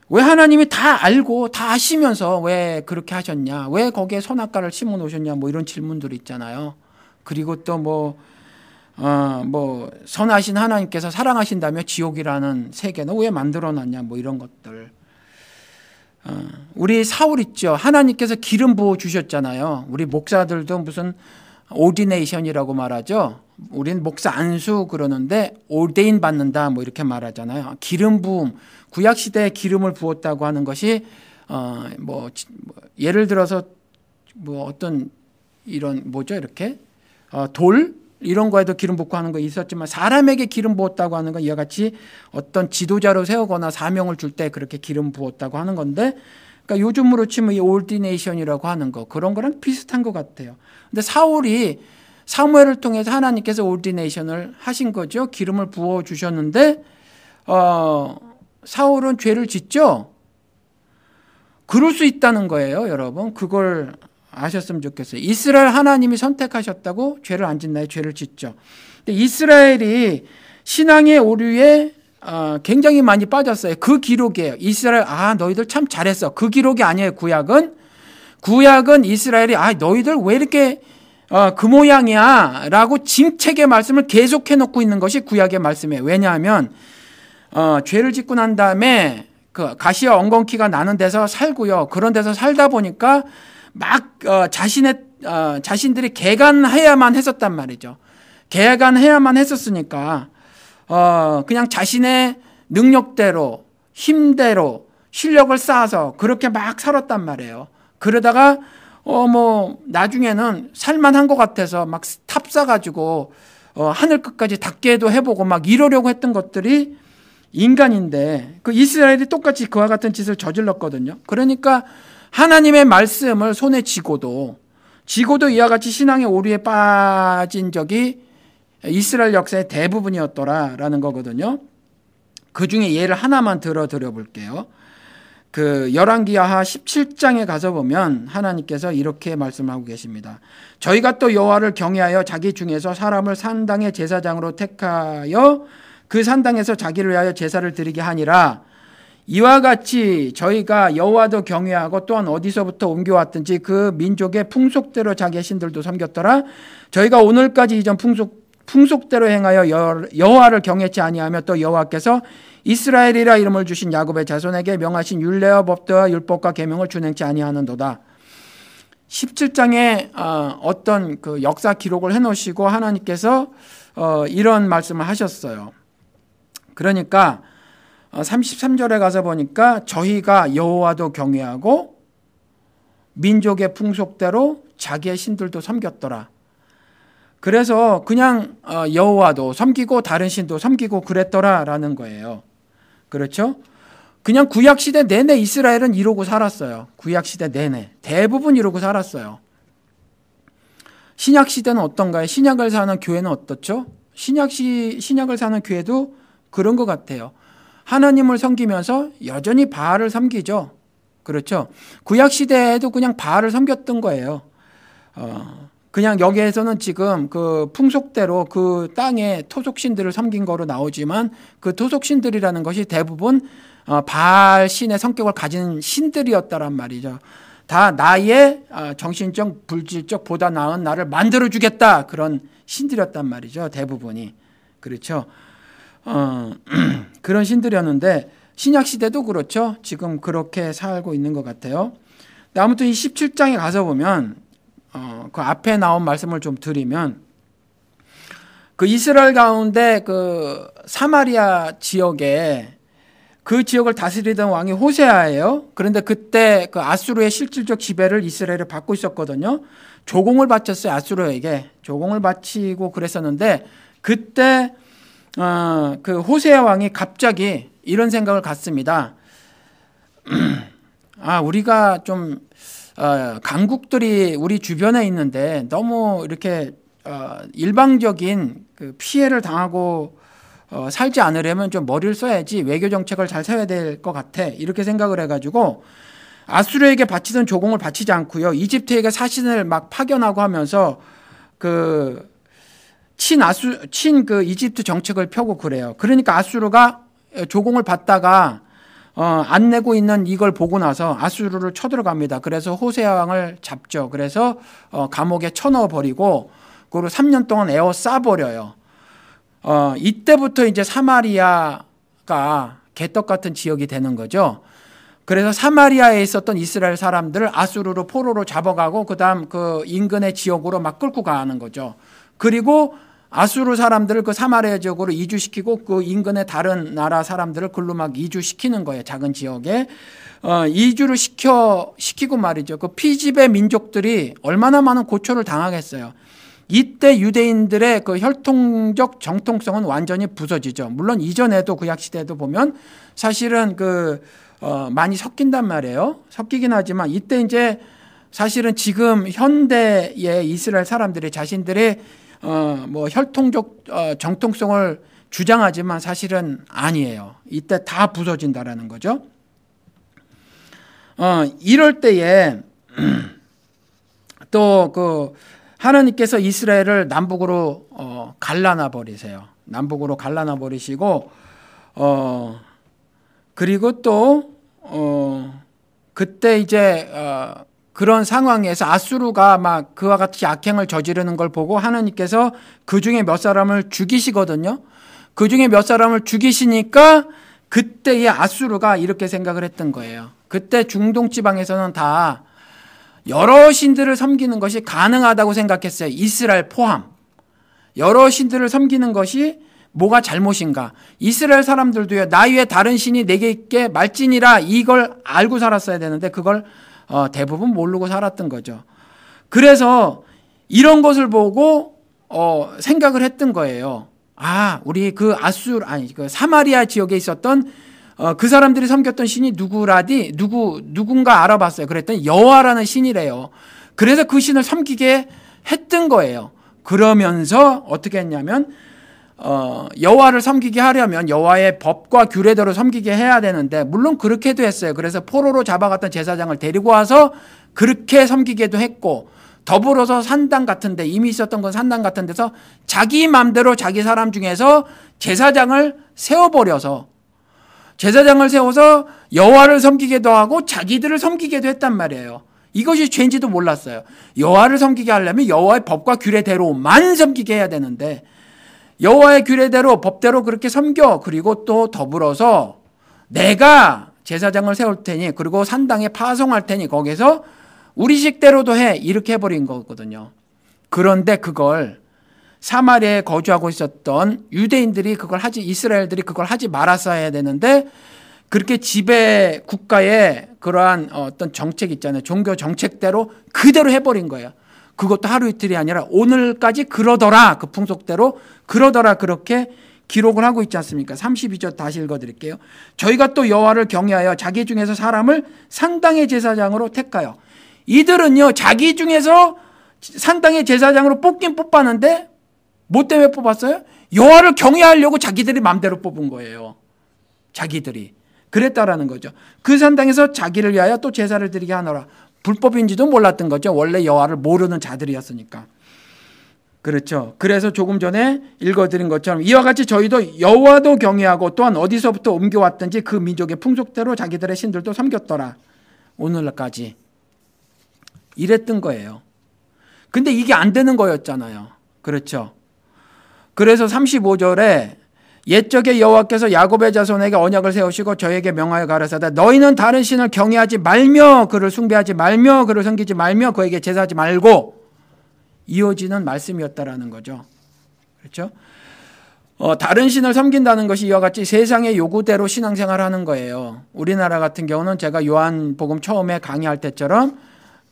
왜 하나님이 다 알고 다 아시면서 왜 그렇게 하셨냐? 왜 거기에 선악과를 심어 놓으셨냐? 뭐 이런 질문들이 있잖아요. 그리고 또 선하신 하나님께서 사랑하신다며 지옥이라는 세계는 왜 만들어 놨냐? 뭐 이런 것들. 우리 사울 있죠. 하나님께서 기름 부어 주셨잖아요. 우리 목사들도 무슨 오디네이션이라고 말하죠. 우린 목사 안수 그러는데 올데인 받는다 뭐 이렇게 말하잖아요. 기름 부음, 구약 시대에 기름을 부었다고 하는 것이 예를 들어서 어떤 이런 이렇게 돌 이런 거에도 기름 붓고 하는 거 있었지만 사람에게 기름 부었다고 하는 건 이와 같이 어떤 지도자로 세우거나 사명을 줄 때 그렇게 기름 부었다고 하는 건데, 그러니까 요즘으로 치면 이 올디네이션이라고 하는 거 그런 거랑 비슷한 것 같아요. 근데 사울이 사무엘을 통해서 하나님께서 올디네이션을 하신 거죠. 기름을 부어 주셨는데 사울은 죄를 짓죠. 그럴 수 있다는 거예요, 여러분. 그걸 아셨으면 좋겠어요. 이스라엘 하나님이 선택하셨다고 죄를 안 짓나요? 죄를 짓죠. 근데 이스라엘이 신앙의 오류에 굉장히 많이 빠졌어요. 그 기록이에요. 이스라엘, 너희들 참 잘했어. 그 기록이 아니에요. 구약은 이스라엘이 너희들 왜 이렇게 그 모양이야 라고 징책의 말씀을 계속해 놓고 있는 것이 구약의 말씀이에요. 왜냐하면 죄를 짓고 난 다음에 그 가시와 엉겅퀴가 나는 데서 살고요. 그런 데서 살다 보니까 막 자신들이 개간해야만 했었단 말이죠. 개간해야만 했었으니까 그냥 자신의 능력대로 힘대로 실력을 쌓아서 그렇게 막 살았단 말이에요. 그러다가 나중에는 살만한 것 같아서 막 탑싸가지고 하늘 끝까지 닿게도 해보고 막 이러려고 했던 것들이 인간인데, 그 이스라엘이 똑같이 그와 같은 짓을 저질렀거든요. 그러니까 하나님의 말씀을 손에 쥐고도 이와 같이 신앙의 오류에 빠진 적이 이스라엘 역사의 대부분이었더라라는 거거든요. 그 중에 예를 하나만 드려 볼게요. 그 열왕기하 17장에 가서 보면 하나님께서 이렇게 말씀하고 계십니다. 저희가 또 여호와를 경외하여 자기 중에서 사람을 산당의 제사장으로 택하여 그 산당에서 자기를 위하여 제사를 드리게 하니라. 이와 같이 저희가 여호와도 경외하고 또한 어디서부터 옮겨왔든지 그 민족의 풍속대로 자기의 신들도 섬겼더라. 저희가 오늘까지 이전 풍속대로 행하여 여호와를 경외치 아니하며 또 여호와께서 이스라엘이라 이름을 주신 야곱의 자손에게 명하신 율례와 법도와 율법과 계명을 준행치 아니하는도다. 17장에 어떤 그 역사 기록을 해놓으시고 하나님께서 이런 말씀을 하셨어요. 그러니까 33절에 가서 보니까 저희가 여호와도 경외하고 민족의 풍속대로 자기의 신들도 섬겼더라. 그래서 그냥 여호와도 섬기고 다른 신도 섬기고 그랬더라라는 거예요. 그렇죠? 그냥 구약시대 내내 이스라엘은 이러고 살았어요. 구약시대 내내 대부분 이러고 살았어요. 신약시대는 어떤가요? 신약을 사는 교회는 어떻죠? 신약을 사는 교회도 그런 것 같아요. 하나님을 섬기면서 여전히 바알을 섬기죠. 그렇죠? 구약시대에도 그냥 바알을 섬겼던 거예요. 그냥 여기에서는 지금 그 풍속대로 그 땅에 토속신들을 섬긴 거로 나오지만 그 토속신들이라는 것이 대부분 바알 신의 성격을 가진 신들이었다란 말이죠. 다 나의 정신적, 물질적 보다 나은 나를 만들어주겠다, 그런 신들이었단 말이죠. 대부분이. 그렇죠. 그런 신들이었는데 신약시대도 그렇죠. 지금 그렇게 살고 있는 것 같아요. 아무튼 이 17장에 가서 보면 그 앞에 나온 말씀을 좀 드리면, 그 이스라엘 가운데 그 사마리아 지역에 그 지역을 다스리던 왕이 호세아예요. 그런데 그때 그 아수르의 실질적 지배를 이스라엘에 받고 있었거든요. 조공을 바쳤어요. 아수르에게 조공을 바치고 그랬었는데, 그때 그 호세아 왕이 갑자기 이런 생각을 갖습니다. 우리가 좀 강국들이 우리 주변에 있는데 너무 이렇게 일방적인 그 피해를 당하고 살지 않으려면 좀 머리를 써야지, 외교 정책을 잘 세워야 될 것 같아, 이렇게 생각을 해가지고 아수르에게 바치던 조공을 바치지 않고요, 이집트에게 사신을 막 파견하고 하면서 그 그 이집트 정책을 펴고 그래요. 그러니까 아수르가 조공을 받다가 안 내고 있는 이걸 보고 나서 아수르를 쳐들어갑니다. 그래서 호세아 왕을 잡죠. 그래서 감옥에 쳐넣어 버리고, 그리고 3년 동안 에워싸 버려요. 이때부터 이제 사마리아가 개떡 같은 지역이 되는 거죠. 그래서 사마리아에 있었던 이스라엘 사람들을 아수르로 포로로 잡아가고 그다음 그 인근의 지역으로 막 끌고 가는 거죠. 그리고 아수르 사람들을 그 사마리아 지역으로 이주시키고 그 인근의 다른 나라 사람들을 글로 막 이주시키는 거예요. 작은 지역에 이주를 시키고 말이죠. 그 피지배 민족들이 얼마나 많은 고초를 당하겠어요. 이때 유대인들의 그 혈통적 정통성은 완전히 부서지죠. 물론 이전에도 구약 시대에도 보면 사실은 그 많이 섞인단 말이에요. 섞이긴 하지만 이때 이제 사실은 지금 현대의 이스라엘 사람들이 자신들의 뭐 혈통적 정통성을 주장하지만 사실은 아니에요. 이때 다 부서진다라는 거죠. 이럴 때에 또 그 하나님께서 이스라엘을 남북으로 갈라놔 버리세요. 남북으로 갈라놔 버리시고 그리고 또 그때 이제 그런 상황에서 아수르가 막 그와 같이 악행을 저지르는 걸 보고 하나님께서 그 중에 몇 사람을 죽이시거든요. 그 중에 몇 사람을 죽이시니까 그때의 아수르가 이렇게 생각을 했던 거예요. 그때 중동 지방에서는 다 여러 신들을 섬기는 것이 가능하다고 생각했어요. 이스라엘 포함. 여러 신들을 섬기는 것이 뭐가 잘못인가. 이스라엘 사람들도요, 나 위에 다른 신이 내게 있게 말지니라, 이걸 알고 살았어야 되는데 그걸 대부분 모르고 살았던 거죠. 그래서 이런 것을 보고 생각을 했던 거예요. 우리 그 그 사마리아 지역에 있었던 그 사람들이 섬겼던 신이 누군가 알아봤어요. 그랬더니 여호와라는 신이래요. 그래서 그 신을 섬기게 했던 거예요. 그러면서 어떻게 했냐면 여호와를 섬기게 하려면 여호와의 법과 규례대로 섬기게 해야 되는데, 물론 그렇게도 했어요. 그래서 포로로 잡아갔던 제사장을 데리고 와서 그렇게 섬기게도 했고, 더불어서 산당 같은 데, 이미 있었던 건 산당 같은 데서 자기 마음대로 자기 사람 중에서 제사장을 세워버려서 여호와를 섬기게도 하고 자기들을 섬기게도 했단 말이에요. 이것이 죄인지도 몰랐어요. 여호와를 섬기게 하려면 여호와의 법과 규례대로만 섬기게 해야 되는데, 여호와의 규례대로 법대로 그렇게 섬겨. 그리고 또 더불어서 내가 제사장을 세울 테니, 그리고 산당에 파송할 테니 거기서 우리 식대로도 해, 이렇게 해버린 거거든요. 그런데 그걸 사마리아에 거주하고 있었던 유대인들이 이스라엘들이 그걸 하지 말았어야 되는데, 그렇게 지배 국가의 그러한 어떤 정책 있잖아요. 종교 정책대로 그대로 해버린 거예요. 그것도 하루 이틀이 아니라 오늘까지 그러더라, 그 풍속대로 그러더라, 그렇게 기록을 하고 있지 않습니까? 32절 다시 읽어드릴게요. 저희가 또 여호와를 경외하여 자기 중에서 사람을 산당의 제사장으로 택하여. 이들은요, 자기 중에서 산당의 제사장으로 뽑긴 뽑았는데 뭐 때문에 뽑았어요? 여호와를 경외하려고 자기들이 마음대로 뽑은 거예요. 자기들이 그랬다라는 거죠. 그 산당에서 자기를 위하여 또 제사를 드리게 하노라. 불법인지도 몰랐던 거죠. 원래 여호와를 모르는 자들이었으니까. 그렇죠. 그래서 조금 전에 읽어드린 것처럼 이와 같이 저희도 여호와도 경외하고 또한 어디서부터 옮겨왔든지 그 민족의 풍속대로 자기들의 신들도 섬겼더라. 오늘날까지 이랬던 거예요. 근데 이게 안 되는 거였잖아요. 그렇죠. 그래서 35절에 옛적에 여호와께서 야곱의 자손에게 언약을 세우시고 저에게 명하여 가라사대 너희는 다른 신을 경외하지 말며 그를 숭배하지 말며 그를 섬기지 말며 그에게 제사하지 말고 이어지는 말씀이었다라는 거죠. 그렇죠? 다른 신을 섬긴다는 것이 이와 같이 세상의 요구대로 신앙생활하는 거예요. 우리나라 같은 경우는 제가 요한복음 처음에 강의할 때처럼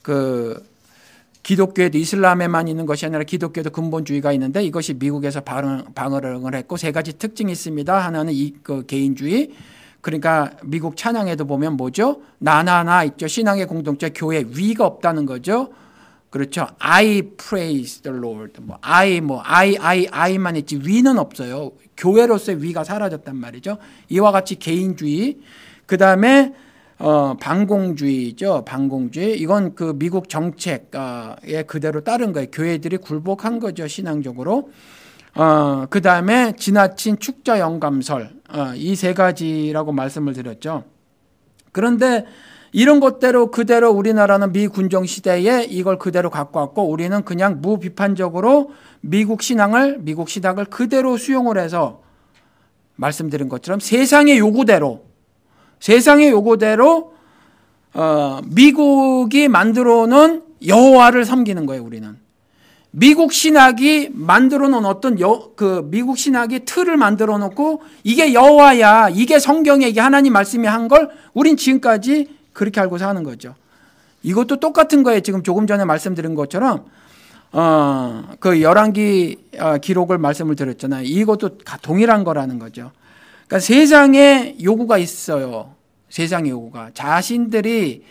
그 기독교에도 이슬람에만 있는 것이 아니라 기독교에도 근본주의가 있는데 이것이 미국에서 방어를 했고 세 가지 특징이 있습니다. 하나는 그 개인주의. 그러니까 미국 찬양에도 보면 뭐죠? 나나나 있죠. 신앙의 공동체 교회 위가 없다는 거죠. 그렇죠. I praise the Lord. I만 있지 위는 없어요. 교회로서의 위가 사라졌단 말이죠. 이와 같이 개인주의. 그 다음에 반공주의죠. 반공주의. 이건 그 미국 정책에 그대로 따른 거예요. 교회들이 굴복한 거죠. 신앙적으로. 그 다음에 지나친 축자 영감설. 이 세 가지라고 말씀을 드렸죠. 그런데 이런 것대로 그대로 우리나라는 미군정 시대에 이걸 그대로 갖고 왔고 우리는 그냥 무비판적으로 미국 신앙을 그대로 수용을 해서 말씀드린 것처럼 세상의 요구대로 미국이 만들어 놓은 여호와를 섬기는 거예요. 우리는 미국 신학이 만들어 놓은 어떤 미국 신학이 틀을 만들어 놓고 이게 여호와야, 이게 성경에 이게 하나님 말씀이 한 걸 우린 지금까지 그렇게 알고 사는 거죠. 이것도 똑같은 거예요. 지금 조금 전에 말씀드린 것처럼 그 열왕기 기록을 말씀을 드렸잖아요. 이것도 동일한 거라는 거죠. 그러니까 세상에 요구가 있어요. 세상의 요구가 자신들이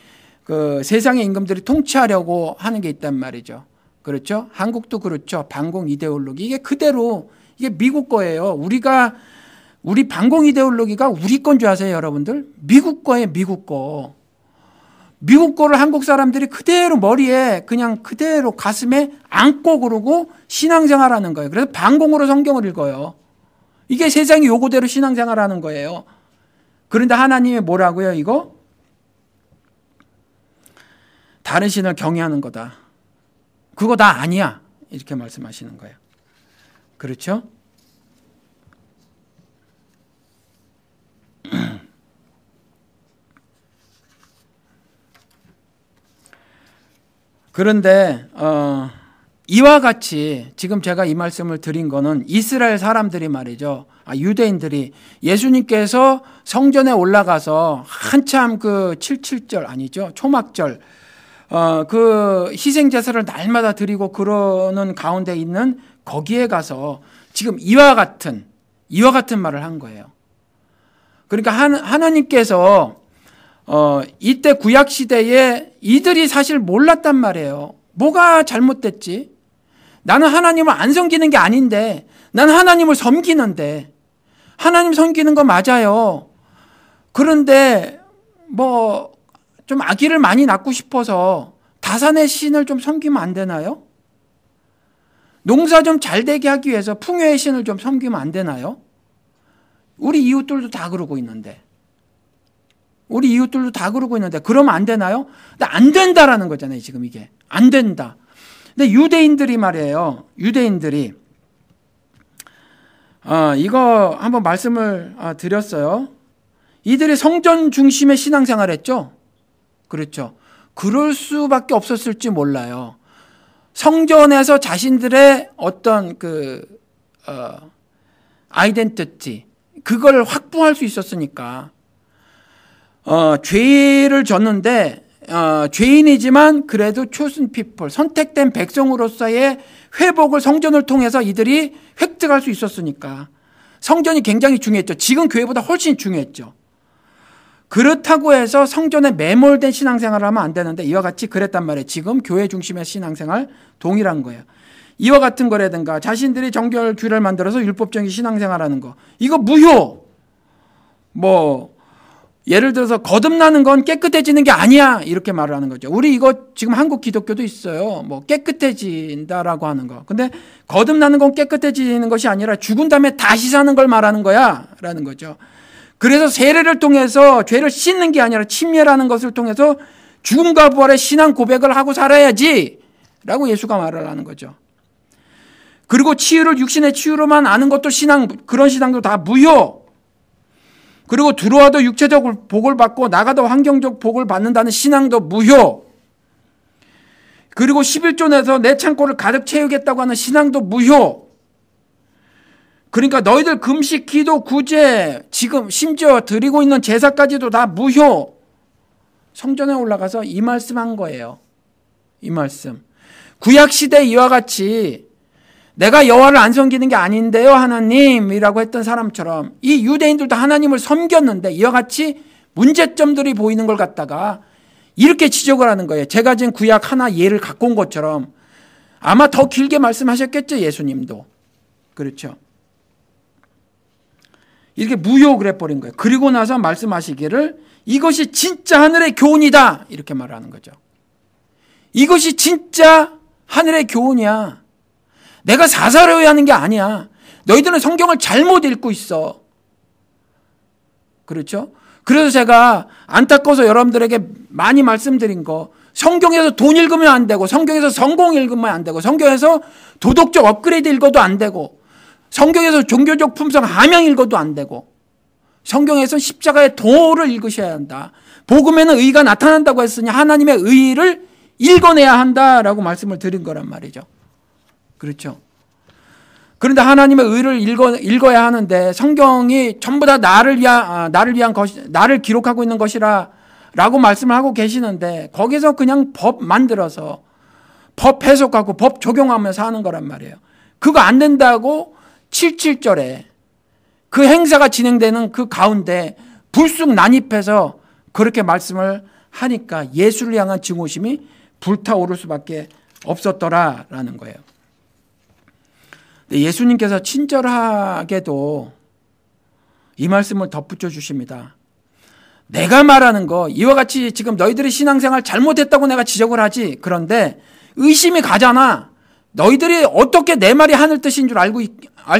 그 세상의 임금들이 통치하려고 하는 게 있단 말이죠. 그렇죠? 한국도 그렇죠. 반공 이데올로기 이게 그대로 이게 미국 거예요. 우리 반공 이데올로기가 우리 건 줄 아세요, 여러분들? 미국 거예요, 미국 거. 미국 거를 한국 사람들이 그대로 머리에 그냥 그대로 가슴에 안고 그러고 신앙생활하는 거예요. 그래서 반공으로 성경을 읽어요. 이게 세상의 요구대로 신앙생활하는 거예요. 그런데 하나님이 뭐라고요, 이거? 다른 신을 경외하는 거다. 그거 다 아니야. 이렇게 말씀하시는 거예요. 그렇죠? 그런데 이와 같이 지금 제가 이 말씀을 드린 거는 이스라엘 사람들이 말이죠. 유대인들이 예수님께서 성전에 올라가서 한참 그 77절 아니죠. 초막절 그 희생제사를 날마다 드리고 그러는 가운데 있는 거기에 가서 지금 이와 같은 말을 한 거예요. 그러니까 하나님께서 이때 구약 시대에 이들이 사실 몰랐단 말이에요. 뭐가 잘못됐지? 나는 하나님을 안 섬기는 게 아닌데, 나는 하나님을 섬기는데, 하나님 섬기는 거 맞아요. 그런데 뭐 좀 아기를 많이 낳고 싶어서 다산의 신을 좀 섬기면 안 되나요? 농사 좀 잘 되게 하기 위해서 풍요의 신을 좀 섬기면 안 되나요? 우리 이웃들도 다 그러고 있는데. 그러면 안 되나요? 근데 안 된다라는 거잖아요, 지금 이게. 안 된다. 근데 유대인들이 말이에요. 유대인들이 이거 한번 말씀을 드렸어요. 이들이 성전 중심의 신앙생활을 했죠. 그렇죠. 그럴 수밖에 없었을지 몰라요. 성전에서 자신들의 어떤 아이덴티티 그걸 확보할 수 있었으니까 죄를 졌는데 죄인이지만 그래도 chosen people 선택된 백성으로서의 회복을 성전을 통해서 이들이 획득할 수 있었으니까 성전이 굉장히 중요했죠. 지금 교회보다 훨씬 중요했죠. 그렇다고 해서 성전에 매몰된 신앙생활을 하면 안 되는데 이와 같이 그랬단 말이에요. 지금 교회 중심의 신앙생활 동일한 거예요. 이와 같은 거라든가 자신들이 정결주의를 만들어서 율법적인 신앙생활하는 거 이거 무효. 예를 들어서 거듭나는 건 깨끗해지는 게 아니야 이렇게 말을 하는 거죠. 우리 이거 지금 한국 기독교도 있어요. 뭐 깨끗해진다라고 하는 거. 근데 거듭나는 건 깨끗해지는 것이 아니라 죽은 다음에 다시 사는 걸 말하는 거야 라는 거죠. 그래서 세례를 통해서 죄를 씻는 게 아니라 침례라는 것을 통해서 죽음과 부활의 신앙 고백을 하고 살아야지 라고 예수가 말을 하는 거죠. 그리고 치유를 육신의 치유로만 아는 것도 신앙, 그런 신앙도 다 무효. 그리고 들어와도 육체적 복을 받고 나가도 환경적 복을 받는다는 신앙도 무효. 그리고 11조 내서 내 창고를 가득 채우겠다고 하는 신앙도 무효. 그러니까 너희들 금식, 기도, 구제, 지금 심지어 드리고 있는 제사까지도 다 무효. 성전에 올라가서 이 말씀 한 거예요. 이 말씀. 구약시대 이와 같이 내가 여호와를 안 섬기는 게 아닌데요 하나님이라고 했던 사람처럼 이 유대인들도 하나님을 섬겼는데 이와 같이 문제점들이 보이는 걸 갖다가 이렇게 지적을 하는 거예요. 제가 지금 구약 하나 예를 갖고 온 것처럼 아마 더 길게 말씀하셨겠죠, 예수님도. 그렇죠. 이렇게 무효를 해버린 거예요. 그리고 나서 말씀하시기를 이것이 진짜 하늘의 교훈이다 이렇게 말하는 거죠. 이것이 진짜 하늘의 교훈이야. 내가 사사로이 하는 게 아니야. 너희들은 성경을 잘못 읽고 있어. 그렇죠? 그래서 제가 안타까워서 여러분들에게 많이 말씀드린 거, 성경에서 돈 읽으면 안 되고, 성경에서 성공 읽으면 안 되고, 성경에서 도덕적 업그레이드 읽어도 안 되고, 성경에서 종교적 품성 함양 읽어도 안 되고, 성경에서 십자가의 도를 읽으셔야 한다. 복음에는 의가 나타난다고 했으니 하나님의 의를 읽어내야 한다라고 말씀을 드린 거란 말이죠. 그렇죠. 그런데 하나님의 의를 읽어야 하는데 성경이 전부 다 나를 위한 것, 나를 기록하고 있는 것이라라고 말씀을 하고 계시는데 거기서 그냥 법 만들어서 법 해석하고 법 적용하면서 하는 거란 말이에요. 그거 안 된다고 77절에 그 행사가 진행되는 그 가운데 불쑥 난입해서 그렇게 말씀을 하니까 예수를 향한 증오심이 불타오를 수밖에 없었더라라는 거예요. 예수님께서 친절하게도 이 말씀을 덧붙여 주십니다. 내가 말하는 거 이와 같이 지금 너희들이 신앙생활 잘못했다고 내가 지적을 하지. 그런데 의심이 가잖아. 너희들이 어떻게 내 말이 하늘 뜻인 줄 알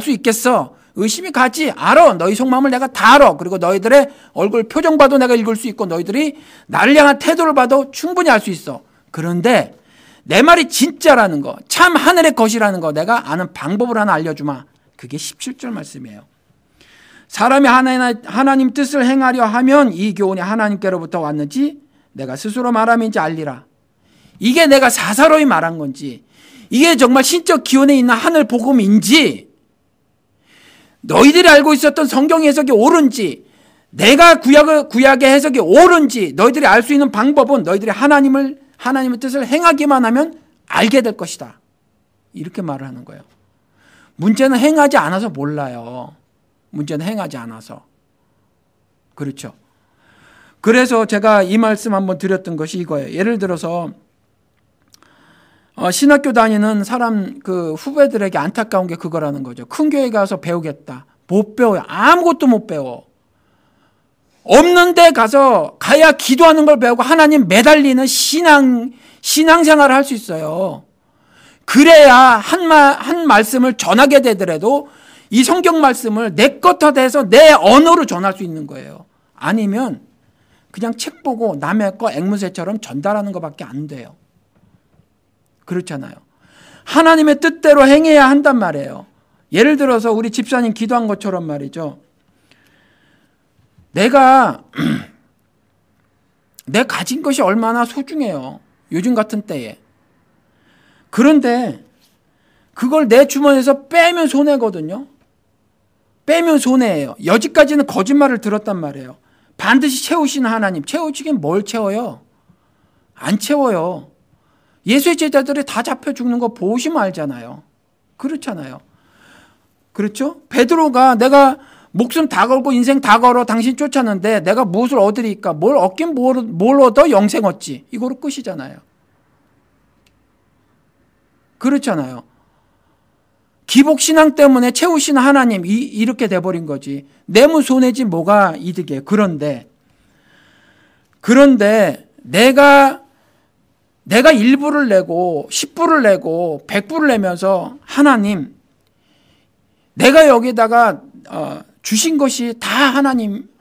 수 있겠어. 의심이 가지. 알아. 너희 속마음을 내가 다 알아. 그리고 너희들의 얼굴 표정 봐도 내가 읽을 수 있고 너희들이 나를 향한 태도를 봐도 충분히 알 수 있어. 그런데 내 말이 진짜라는 거, 참 하늘의 것이라는 거 내가 아는 방법을 하나 알려주마. 그게 17절 말씀이에요. 사람이 하나님 뜻을 행하려 하면 이 교훈이 하나님께로부터 왔는지 내가 스스로 말함인지 알리라. 이게 내가 사사로이 말한 건지, 이게 정말 신적 기원에 있는 하늘 복음인지, 너희들이 알고 있었던 성경 해석이 옳은지, 내가 구약의 해석이 옳은지 너희들이 알 수 있는 방법은 너희들이 하나님의 뜻을 행하기만 하면 알게 될 것이다. 이렇게 말을 하는 거예요. 문제는 행하지 않아서 몰라요. 문제는 행하지 않아서. 그렇죠. 그래서 제가 이 말씀 한번 드렸던 것이 이거예요. 예를 들어서 신학교 다니는 사람 그 후배들에게 안타까운 게 그거라는 거죠. 큰 교회 가서 배우겠다. 못 배워요. 아무것도 못 배워. 없는 데 가야 기도하는 걸 배우고 하나님 매달리는 신앙생활을 할 수 있어요. 그래야 한 말씀을 전하게 되더라도 이 성경 말씀을 내 것화돼서 내 언어로 전할 수 있는 거예요. 아니면 그냥 책 보고 남의 거 앵무새처럼 전달하는 것밖에 안 돼요. 그렇잖아요. 하나님의 뜻대로 행해야 한단 말이에요. 예를 들어서 우리 집사님 기도한 것처럼 말이죠. 내가 가진 것이 얼마나 소중해요. 요즘 같은 때에. 그런데 그걸 내 주머니에서 빼면 손해거든요. 빼면 손해예요. 여지까지는 거짓말을 들었단 말이에요. 반드시 채우시는 하나님. 채우시긴 뭘 채워요? 안 채워요. 예수의 제자들이 다 잡혀 죽는 거 보시면 알잖아요. 그렇잖아요. 그렇죠? 베드로가 내가 목숨 다 걸고 인생 다 걸어 당신 쫓았는데 내가 무엇을 얻으리까? 뭘 얻긴 뭘 얻어? 영생 얻지. 이거로 끝이잖아요. 그렇잖아요. 기복신앙 때문에 채우시는 하나님 이렇게 돼버린 거지. 내무 손해지 뭐가 이득이에요. 그런데 그런데 내가 1불을 내고 10불을 내고 100불을 내면서 하나님, 내가 여기다가 주신 것이 다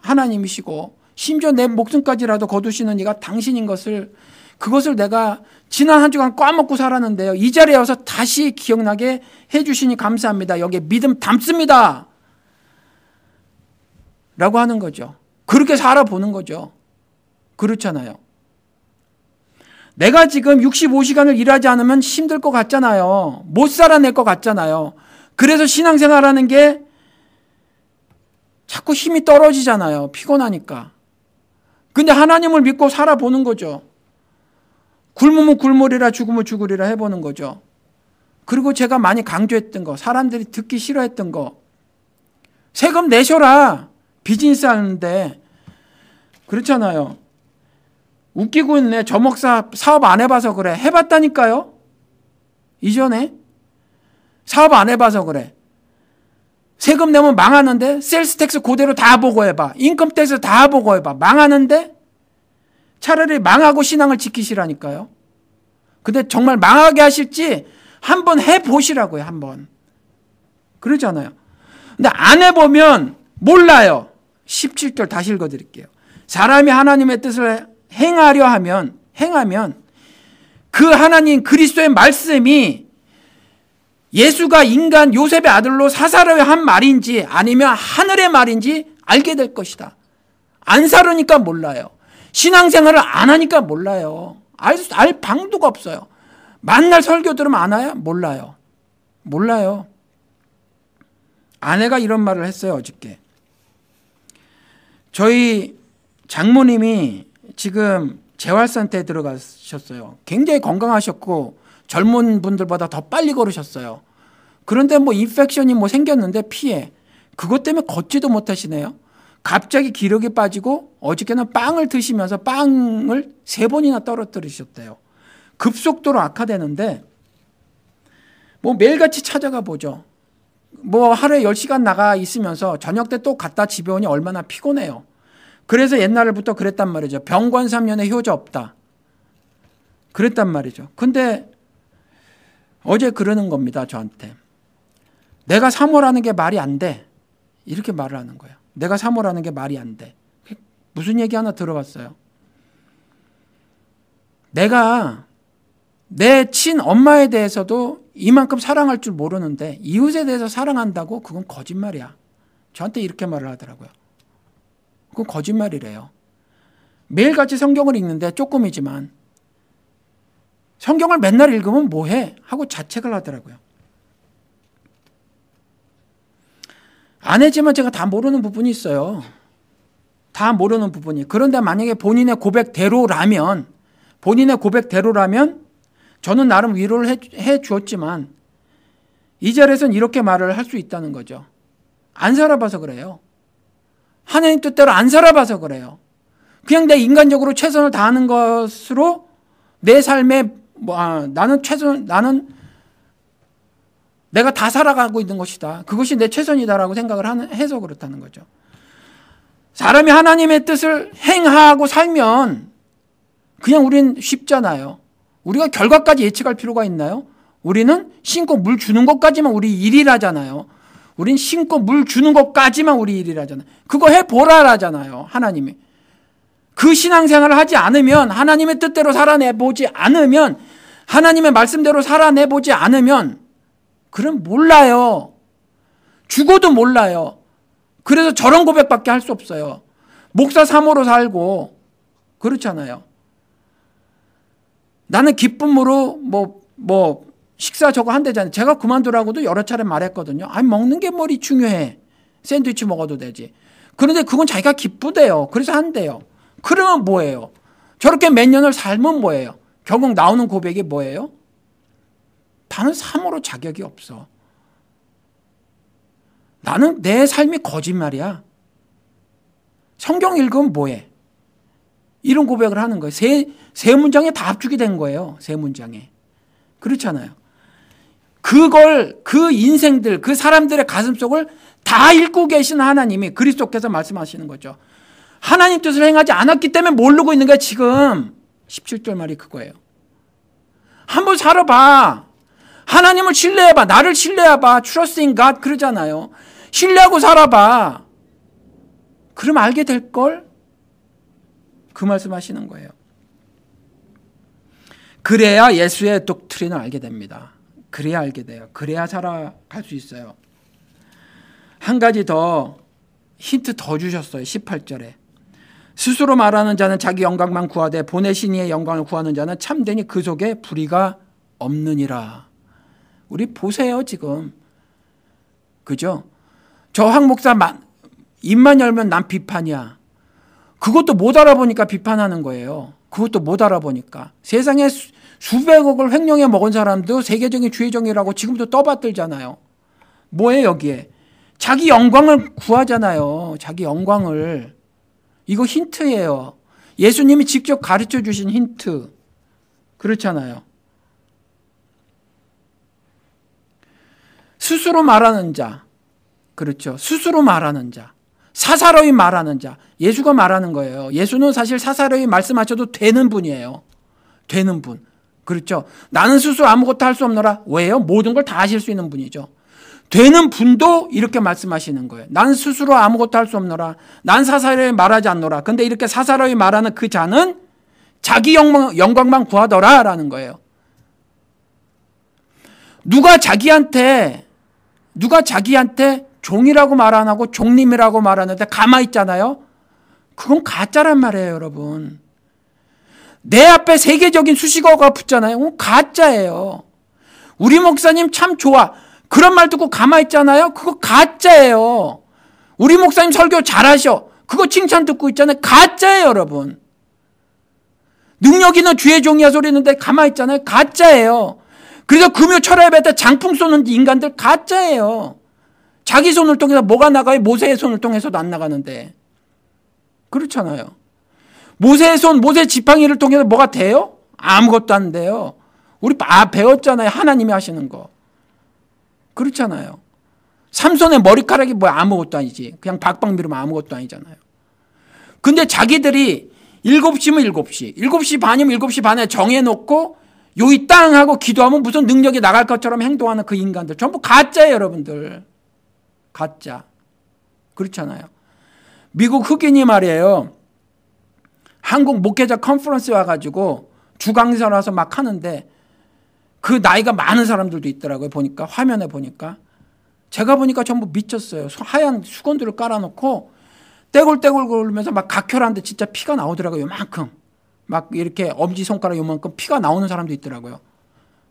하나님이시고 심지어 내 목숨까지라도 거두시는 이가 당신인 것을, 그것을 내가 지난 한 주간 꽈먹고 살았는데요, 이 자리에 와서 다시 기억나게 해주시니 감사합니다. 여기에 믿음 담습니다 라고 하는 거죠. 그렇게 살아보는 거죠. 그렇잖아요. 내가 지금 65시간을 일하지 않으면 힘들 것 같잖아요. 못 살아낼 것 같잖아요. 그래서 신앙생활하는 게 자꾸 힘이 떨어지잖아요. 피곤하니까. 근데 하나님을 믿고 살아보는 거죠. 굶으면 굶으리라, 죽으면 죽으리라 해보는 거죠. 그리고 제가 많이 강조했던 거, 사람들이 듣기 싫어했던 거, 세금 내셔라. 비즈니스 하는데. 그렇잖아요. 웃기고 있네. 저 목사 사업 안 해봐서 그래. 해봤다니까요. 이전에 사업 안 해봐서 그래. 세금 내면 망하는데 세일스 텍스 그대로 다 보고해봐. 인컴 텍스 다 보고해봐. 망하는데 차라리 망하고 신앙을 지키시라니까요. 근데 정말 망하게 하실지 한번 해보시라고요. 한번. 그러잖아요. 근데 안 해보면 몰라요. 17절 다시 읽어드릴게요. 사람이 하나님의 뜻을 행하면 그 하나님 그리스도의 말씀이 예수가 인간 요셉의 아들로 사사로이 한 말인지 아니면 하늘의 말인지 알게 될 것이다. 안 살으니까 몰라요. 신앙생활을 안 하니까 몰라요. 알 방도가 없어요. 만날 설교 들으면 아나요? 몰라요. 몰라요. 아내가 이런 말을 했어요, 어저께. 저희 장모님이 지금 재활산태에 들어가셨어요. 굉장히 건강하셨고 젊은 분들보다 더 빨리 걸으셨어요. 그런데 뭐 인펙션이 뭐 생겼는데 피해. 그것 때문에 걷지도 못하시네요. 갑자기 기력이 빠지고 어저께는 빵을 드시면서 빵을 3번이나 떨어뜨리셨대요. 급속도로 악화되는데 뭐 매일같이 찾아가 보죠. 뭐 하루에 10시간 나가 있으면서 저녁 때 또 갔다 집에 오니 얼마나 피곤해요. 그래서 옛날부터 그랬단 말이죠. 병관 3년에 효자 없다. 그랬단 말이죠. 근데 어제 그러는 겁니다. 저한테. 내가 사모라는 게 말이 안 돼. 이렇게 말을 하는 거예요. 내가 사모라는 게 말이 안 돼. 무슨 얘기 하나 들어봤어요. 내가 내 친엄마에 대해서도 이만큼 사랑할 줄 모르는데 이웃에 대해서 사랑한다고? 그건 거짓말이야. 저한테 이렇게 말을 하더라고요. 그건 거짓말이래요. 매일같이 성경을 읽는데 조금이지만 성경을 맨날 읽으면 뭐해? 하고 자책을 하더라고요. 아내지만 제가 다 모르는 부분이 있어요. 다 모르는 부분이. 그런데 만약에 본인의 고백대로라면 저는 나름 위로를 해 주었지만 이 자리에서는 이렇게 말을 할 수 있다는 거죠. 안 살아봐서 그래요. 하나님 뜻대로 안 살아봐서 그래요. 그냥 내 인간적으로 최선을 다하는 것으로 내 삶에 나는 내가 다 살아가고 있는 것이다. 그것이 내 최선이다라고 생각을 해서 그렇다는 거죠. 사람이 하나님의 뜻을 행하고 살면 그냥 우린 쉽잖아요. 우리가 결과까지 예측할 필요가 있나요? 우리는 심고 물 주는 것까지만 우리 일이라잖아요. 우린 심고 물 주는 것까지만 우리 일이라잖아요. 그거 해보라라잖아요. 하나님이. 그 신앙생활을 하지 않으면, 하나님의 뜻대로 살아내보지 않으면, 하나님의 말씀대로 살아내보지 않으면 그럼 몰라요. 죽어도 몰라요. 그래서 저런 고백밖에 할 수 없어요. 목사 사모로 살고 그렇잖아요. 나는 기쁨으로 식사 저거 한대잖아요. 제가 그만두라고도 여러 차례 말했거든요. 아니 먹는 게 뭐리 중요해. 샌드위치 먹어도 되지. 그런데 그건 자기가 기쁘대요. 그래서 한대요. 그러면 뭐예요? 저렇게 몇 년을 살면 뭐예요? 결국 나오는 고백이 뭐예요? 나는 사모로 자격이 없어. 나는 내 삶이 거짓말이야. 성경 읽으면 뭐해? 이런 고백을 하는 거예요. 세 문장에 다 압축이 된 거예요. 3문장에. 그렇잖아요. 그 인생들, 그 사람들의 가슴속을 다 읽고 계신 하나님이 그리스도께서 말씀하시는 거죠. 하나님 뜻을 행하지 않았기 때문에 모르고 있는 거야 지금. 17절 말이 그거예요. 한번 살아봐. 하나님을 신뢰해봐. 나를 신뢰해봐. Trust in God 그러잖아요. 신뢰하고 살아봐. 그럼 알게 될걸? 그 말씀하시는 거예요. 그래야 예수의 독트린을 알게 됩니다. 그래야 알게 돼요. 그래야 살아갈 수 있어요. 한 가지 더 힌트 더 주셨어요. 18절에. 스스로 말하는 자는 자기 영광만 구하되 보내신 이의 영광을 구하는 자는 참되니 그 속에 불의가 없느니라. 우리 보세요 지금. 그죠? 저 황 목사 입만 열면 난 비판이야. 그것도 못 알아보니까 비판하는 거예요. 그것도 못 알아보니까. 세상에 수백억을 횡령해 먹은 사람도 세계적인 주의종이라고 지금도 떠받들잖아요. 뭐예요 여기에? 자기 영광을 구하잖아요. 자기 영광을. 이거 힌트예요. 예수님이 직접 가르쳐 주신 힌트. 그렇잖아요. 스스로 말하는 자. 그렇죠. 스스로 말하는 자. 사사로이 말하는 자. 예수가 말하는 거예요. 예수는 사실 사사로이 말씀하셔도 되는 분이에요. 되는 분. 그렇죠. 나는 스스로 아무것도 할 수 없노라. 왜요? 모든 걸 다 하실 수 있는 분이죠. 되는 분도 이렇게 말씀하시는 거예요. 난 스스로 아무것도 할 수 없노라. 난 사사로이 말하지 않노라. 근데 이렇게 사사로이 말하는 그 자는 자기 영광만 구하더라 라는 거예요. 누가 자기한테 종이라고 말 안 하고 종님이라고 말하는데 가만히 있잖아요. 그건 가짜란 말이에요, 여러분. 내 앞에 세계적인 수식어가 붙잖아요. 그건 가짜예요. 우리 목사님 참 좋아. 그런 말 듣고 가만히 있잖아요. 그거 가짜예요. 우리 목사님 설교 잘하셔. 그거 칭찬 듣고 있잖아요. 가짜예요, 여러분. 능력 있는 주의 종이야 소리는데 가만히 있잖아요. 가짜예요. 그래서 금요 철야 예배 때 장풍 쏘는 인간들 가짜예요. 자기 손을 통해서 뭐가 나가요? 모세의 손을 통해서도 안 나가는데. 그렇잖아요. 모세의 손, 모세 지팡이를 통해서 뭐가 돼요? 아무것도 안 돼요. 우리 배웠잖아요. 하나님이 하시는 거. 그렇잖아요. 삼손의 머리카락이 뭐야? 아무것도 아니지. 그냥 박박 미루면 아무것도 아니잖아요. 근데 자기들이 7시면 7시, 7시 반이면 7시 반에 정해놓고 요이 땅 하고 기도하면 무슨 능력이 나갈 것처럼 행동하는 그 인간들 전부 가짜예요, 여러분들. 가짜. 그렇잖아요. 미국 흑인이 말이에요. 한국 목회자 컨퍼런스에 와가지고 주강사로 와서 막 하는데 그 나이가 많은 사람들도 있더라고요. 보니까 화면에 보니까 제가 보니까 전부 미쳤어요. 하얀 수건들을 깔아놓고 떼굴떼굴 굴면서 막 각혈하는데 진짜 피가 나오더라고요. 요만큼 막 이렇게 엄지손가락 요만큼 피가 나오는 사람도 있더라고요.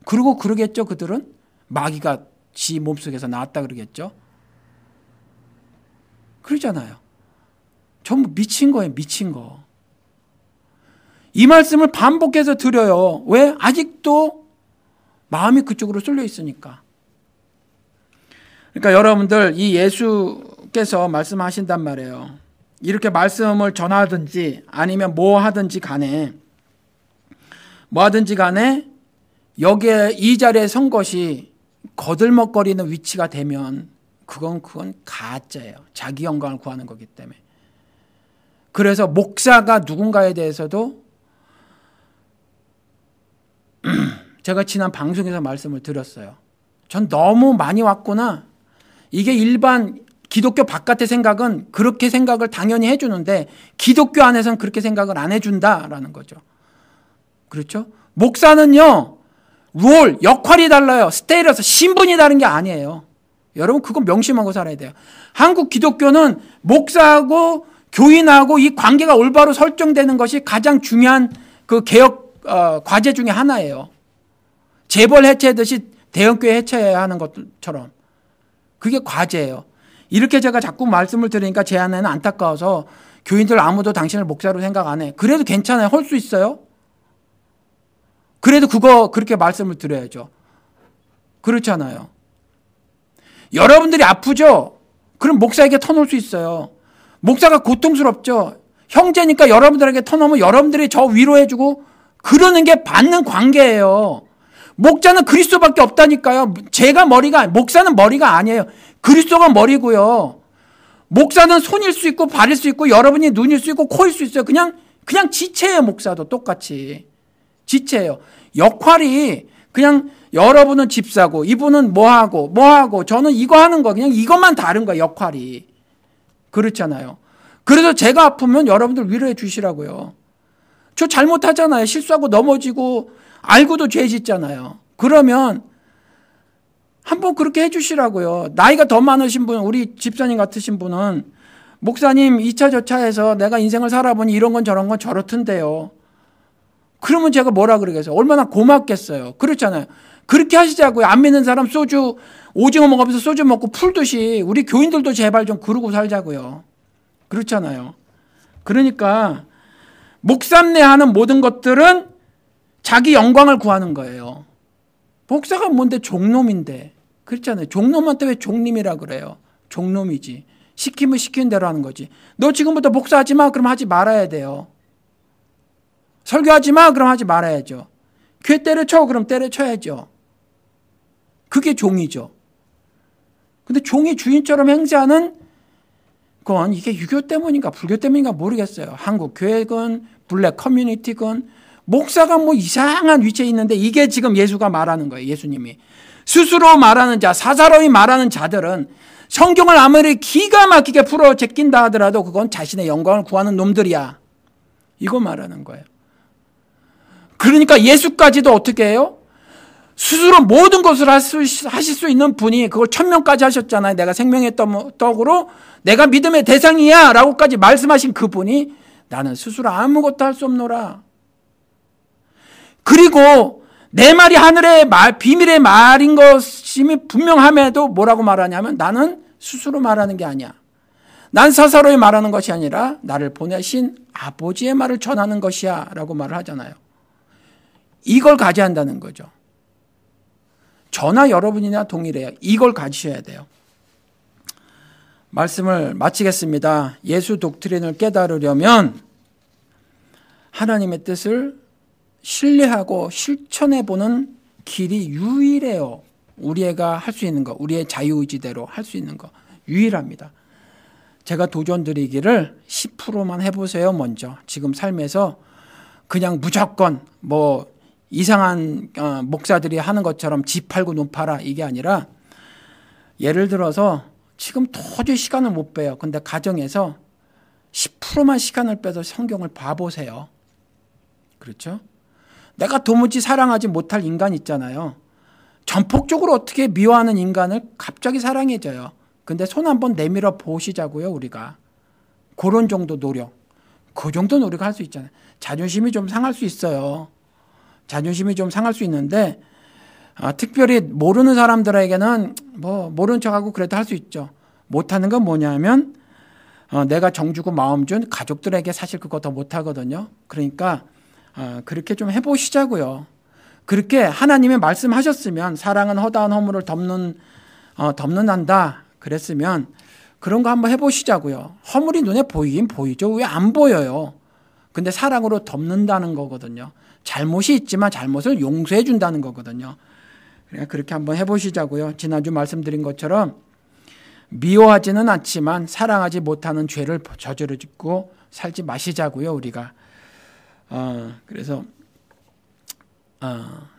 그리고 그러겠죠. 그들은 마귀가 지 몸속에서 나왔다 그러겠죠. 그러잖아요. 전부 미친 거예요. 미친 거. 이 말씀을 반복해서 드려요. 왜? 아직도 마음이 그쪽으로 쏠려 있으니까. 그러니까 여러분들 이 예수께서 말씀하신단 말이에요. 이렇게 말씀을 전하든지 아니면 뭐 하든지 간에 여기에 이 자리에 선 것이 거들먹거리는 위치가 되면 그건 가짜예요. 자기 영광을 구하는 거기 때문에. 그래서 목사가 누군가에 대해서도 제가 지난 방송에서 말씀을 드렸어요. 전 너무 많이 왔구나. 이게 일반 기독교 바깥의 생각은 그렇게 생각을 당연히 해주는데 기독교 안에서는 그렇게 생각을 안 해준다라는 거죠. 그렇죠? 목사는요. 역할이 달라요. 스테이러스, 신분이 다른 게 아니에요. 여러분 그거 명심하고 살아야 돼요. 한국 기독교는 목사하고 교인하고 이 관계가 올바로 설정되는 것이 가장 중요한 그 개혁 과제 중에 하나예요. 재벌 해체하듯이 대형교회 해체해야 하는 것처럼 그게 과제예요. 이렇게 제가 자꾸 말씀을 드리니까 제 안에는 안타까워서 교인들 아무도 당신을 목사로 생각 안 해. 그래도 괜찮아요. 할 수 있어요. 그래도 그렇게 말씀을 드려야죠. 그렇잖아요. 여러분들이 아프죠? 그럼 목사에게 터놓을 수 있어요. 목사가 고통스럽죠? 형제니까 여러분들에게 터놓으면 여러분들이 저 위로해주고 그러는 게 받는 관계예요. 목자는 그리스도밖에 없다니까요. 목사는 머리가 아니에요. 그리스도가 머리고요. 목사는 손일 수 있고 발일 수 있고 여러분이 눈일 수 있고 코일 수 있어요. 그냥 지체예요. 목사도 똑같이 지체예요. 역할이 그냥 여러분은 집사고 이분은 뭐하고 저는 이거 하는 거 그냥 이것만 다른 거야. 역할이 그렇잖아요. 그래서 제가 아프면 여러분들 위로해 주시라고요. 저 잘못하잖아요. 실수하고 넘어지고 알고도 죄 짓잖아요. 그러면 한번 그렇게 해주시라고요. 나이가 더 많으신 분, 우리 집사님 같으신 분은 목사님 2차 저차해서 내가 인생을 살아보니 이런 건 저런 건 저렇던데요. 그러면 제가 뭐라 그러겠어요? 얼마나 고맙겠어요. 그렇잖아요. 그렇게 하시자고요. 안 믿는 사람 소주 오징어 먹으면서 소주 먹고 풀듯이 우리 교인들도 제발 좀 그러고 살자고요. 그렇잖아요. 그러니까 목삼내 하는 모든 것들은 자기 영광을 구하는 거예요. 목사가 뭔데 종놈인데. 그렇잖아요. 종놈한테 왜 종님이라 그래요? 종놈이지. 시키면 시키는 대로 하는 거지. 너 지금부터 목사하지 마. 그럼 하지 말아야 돼요. 설교하지 마. 그럼 하지 말아야죠. 교회 때려쳐. 그럼 때려쳐야죠. 그게 종이죠. 근데 종이 주인처럼 행세하는 건 이게 유교 때문인가 불교 때문인가 모르겠어요. 한국 교회건 블랙 커뮤니티건 목사가 뭐 이상한 위치에 있는데 이게 지금 예수가 말하는 거예요. 예수님이. 스스로 말하는 자, 사사로이 말하는 자들은 성경을 아무리 기가 막히게 풀어 제낀다 하더라도 그건 자신의 영광을 구하는 놈들이야. 이거 말하는 거예요. 그러니까 예수까지도 어떻게 해요? 스스로 모든 것을 하실 수 있는 분이 그걸 천명까지 하셨잖아요. 내가 생명의 떡으로 내가 믿음의 대상이야 라고까지 말씀하신 그분이 나는 스스로 아무것도 할 수 없노라. 그리고 내 말이 하늘의 비밀의 말인 것임이 분명함에도 뭐라고 말하냐면 나는 스스로 말하는 게 아니야. 난 스스로의 말하는 것이 아니라 나를 보내신 아버지의 말을 전하는 것이야 라고 말을 하잖아요. 이걸 가져야 한다는 거죠. 저나 여러분이나 동일해요. 이걸 가지셔야 돼요. 말씀을 마치겠습니다. 예수 독트린을 깨달으려면 하나님의 뜻을 신뢰하고 실천해보는 길이 유일해요. 우리가 할 수 있는 거, 우리의 자유의지대로 할 수 있는 거 유일합니다. 제가 도전드리기를 10%만 해보세요. 먼저 지금 삶에서 그냥 무조건 뭐 이상한 목사들이 하는 것처럼 집 팔고 눈 팔아 이게 아니라 예를 들어서 지금 도저히 시간을 못 빼요. 근데 가정에서 10%만 시간을 빼서 성경을 봐보세요. 그렇죠? 내가 도무지 사랑하지 못할 인간 있잖아요. 전폭적으로 어떻게 미워하는 인간을 갑자기 사랑해져요. 근데 손 한번 내밀어 보시자고요. 우리가. 그런 정도 노력. 그 정도 노력 할 수 있잖아요. 자존심이 좀 상할 수 있어요. 자존심이 좀 상할 수 있는데 특별히 모르는 사람들에게는 뭐 모르는 척하고 그래도 할 수 있죠. 못하는 건 뭐냐면 내가 정주고 마음 준 가족들에게 사실 그거 더 못하거든요. 그러니까 그렇게 좀 해보시자고요. 그렇게 하나님의 말씀하셨으면 사랑은 허다한 허물을 덮는단다 그랬으면 그런 거 한번 해보시자고요. 허물이 눈에 보이긴 보이죠. 왜 안 보여요? 근데 사랑으로 덮는다는 거거든요. 잘못이 있지만 잘못을 용서해 준다는 거거든요. 그렇게 한번 해보시자고요. 지난주 말씀드린 것처럼 미워하지는 않지만 사랑하지 못하는 죄를 저지르고 살지 마시자고요. 우리가. 그래서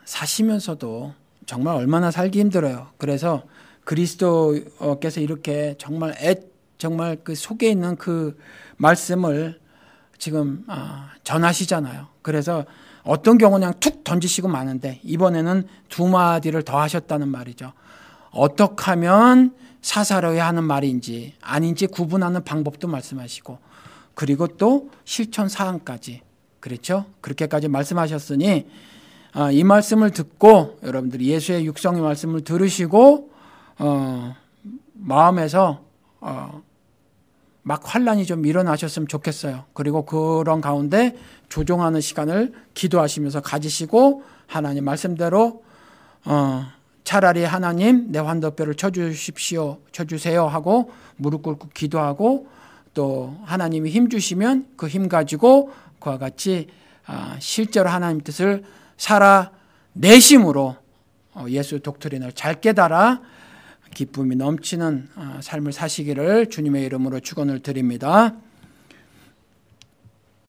사시면서도 정말 얼마나 살기 힘들어요. 그래서 그리스도께서 이렇게 정말 그 속에 있는 그 말씀을 지금 전하시잖아요. 그래서 어떤 경우는 그냥 툭 던지시고 마는데 이번에는 두 마디를 더 하셨다는 말이죠. 어떻게 하면 사사로이 하는 말인지 아닌지 구분하는 방법도 말씀하시고 그리고 또 실천 사항까지 그렇죠? 그렇게까지 말씀하셨으니 이 말씀을 듣고 여러분들이 예수의 육성의 말씀을 들으시고 마음에서 막 환란이 좀 일어나셨으면 좋겠어요. 그리고 그런 가운데 조종하는 시간을 기도하시면서 가지시고 하나님 말씀대로 차라리 하나님 내 환도뼈를 쳐주세요 하고 무릎 꿇고 기도하고 또 하나님이 힘 주시면 그 힘 가지고 그와 같이 실제로 하나님 뜻을 살아내심으로 예수 독트린을 잘 깨달아 기쁨이 넘치는 삶을 사시기를 주님의 이름으로 축원을 드립니다.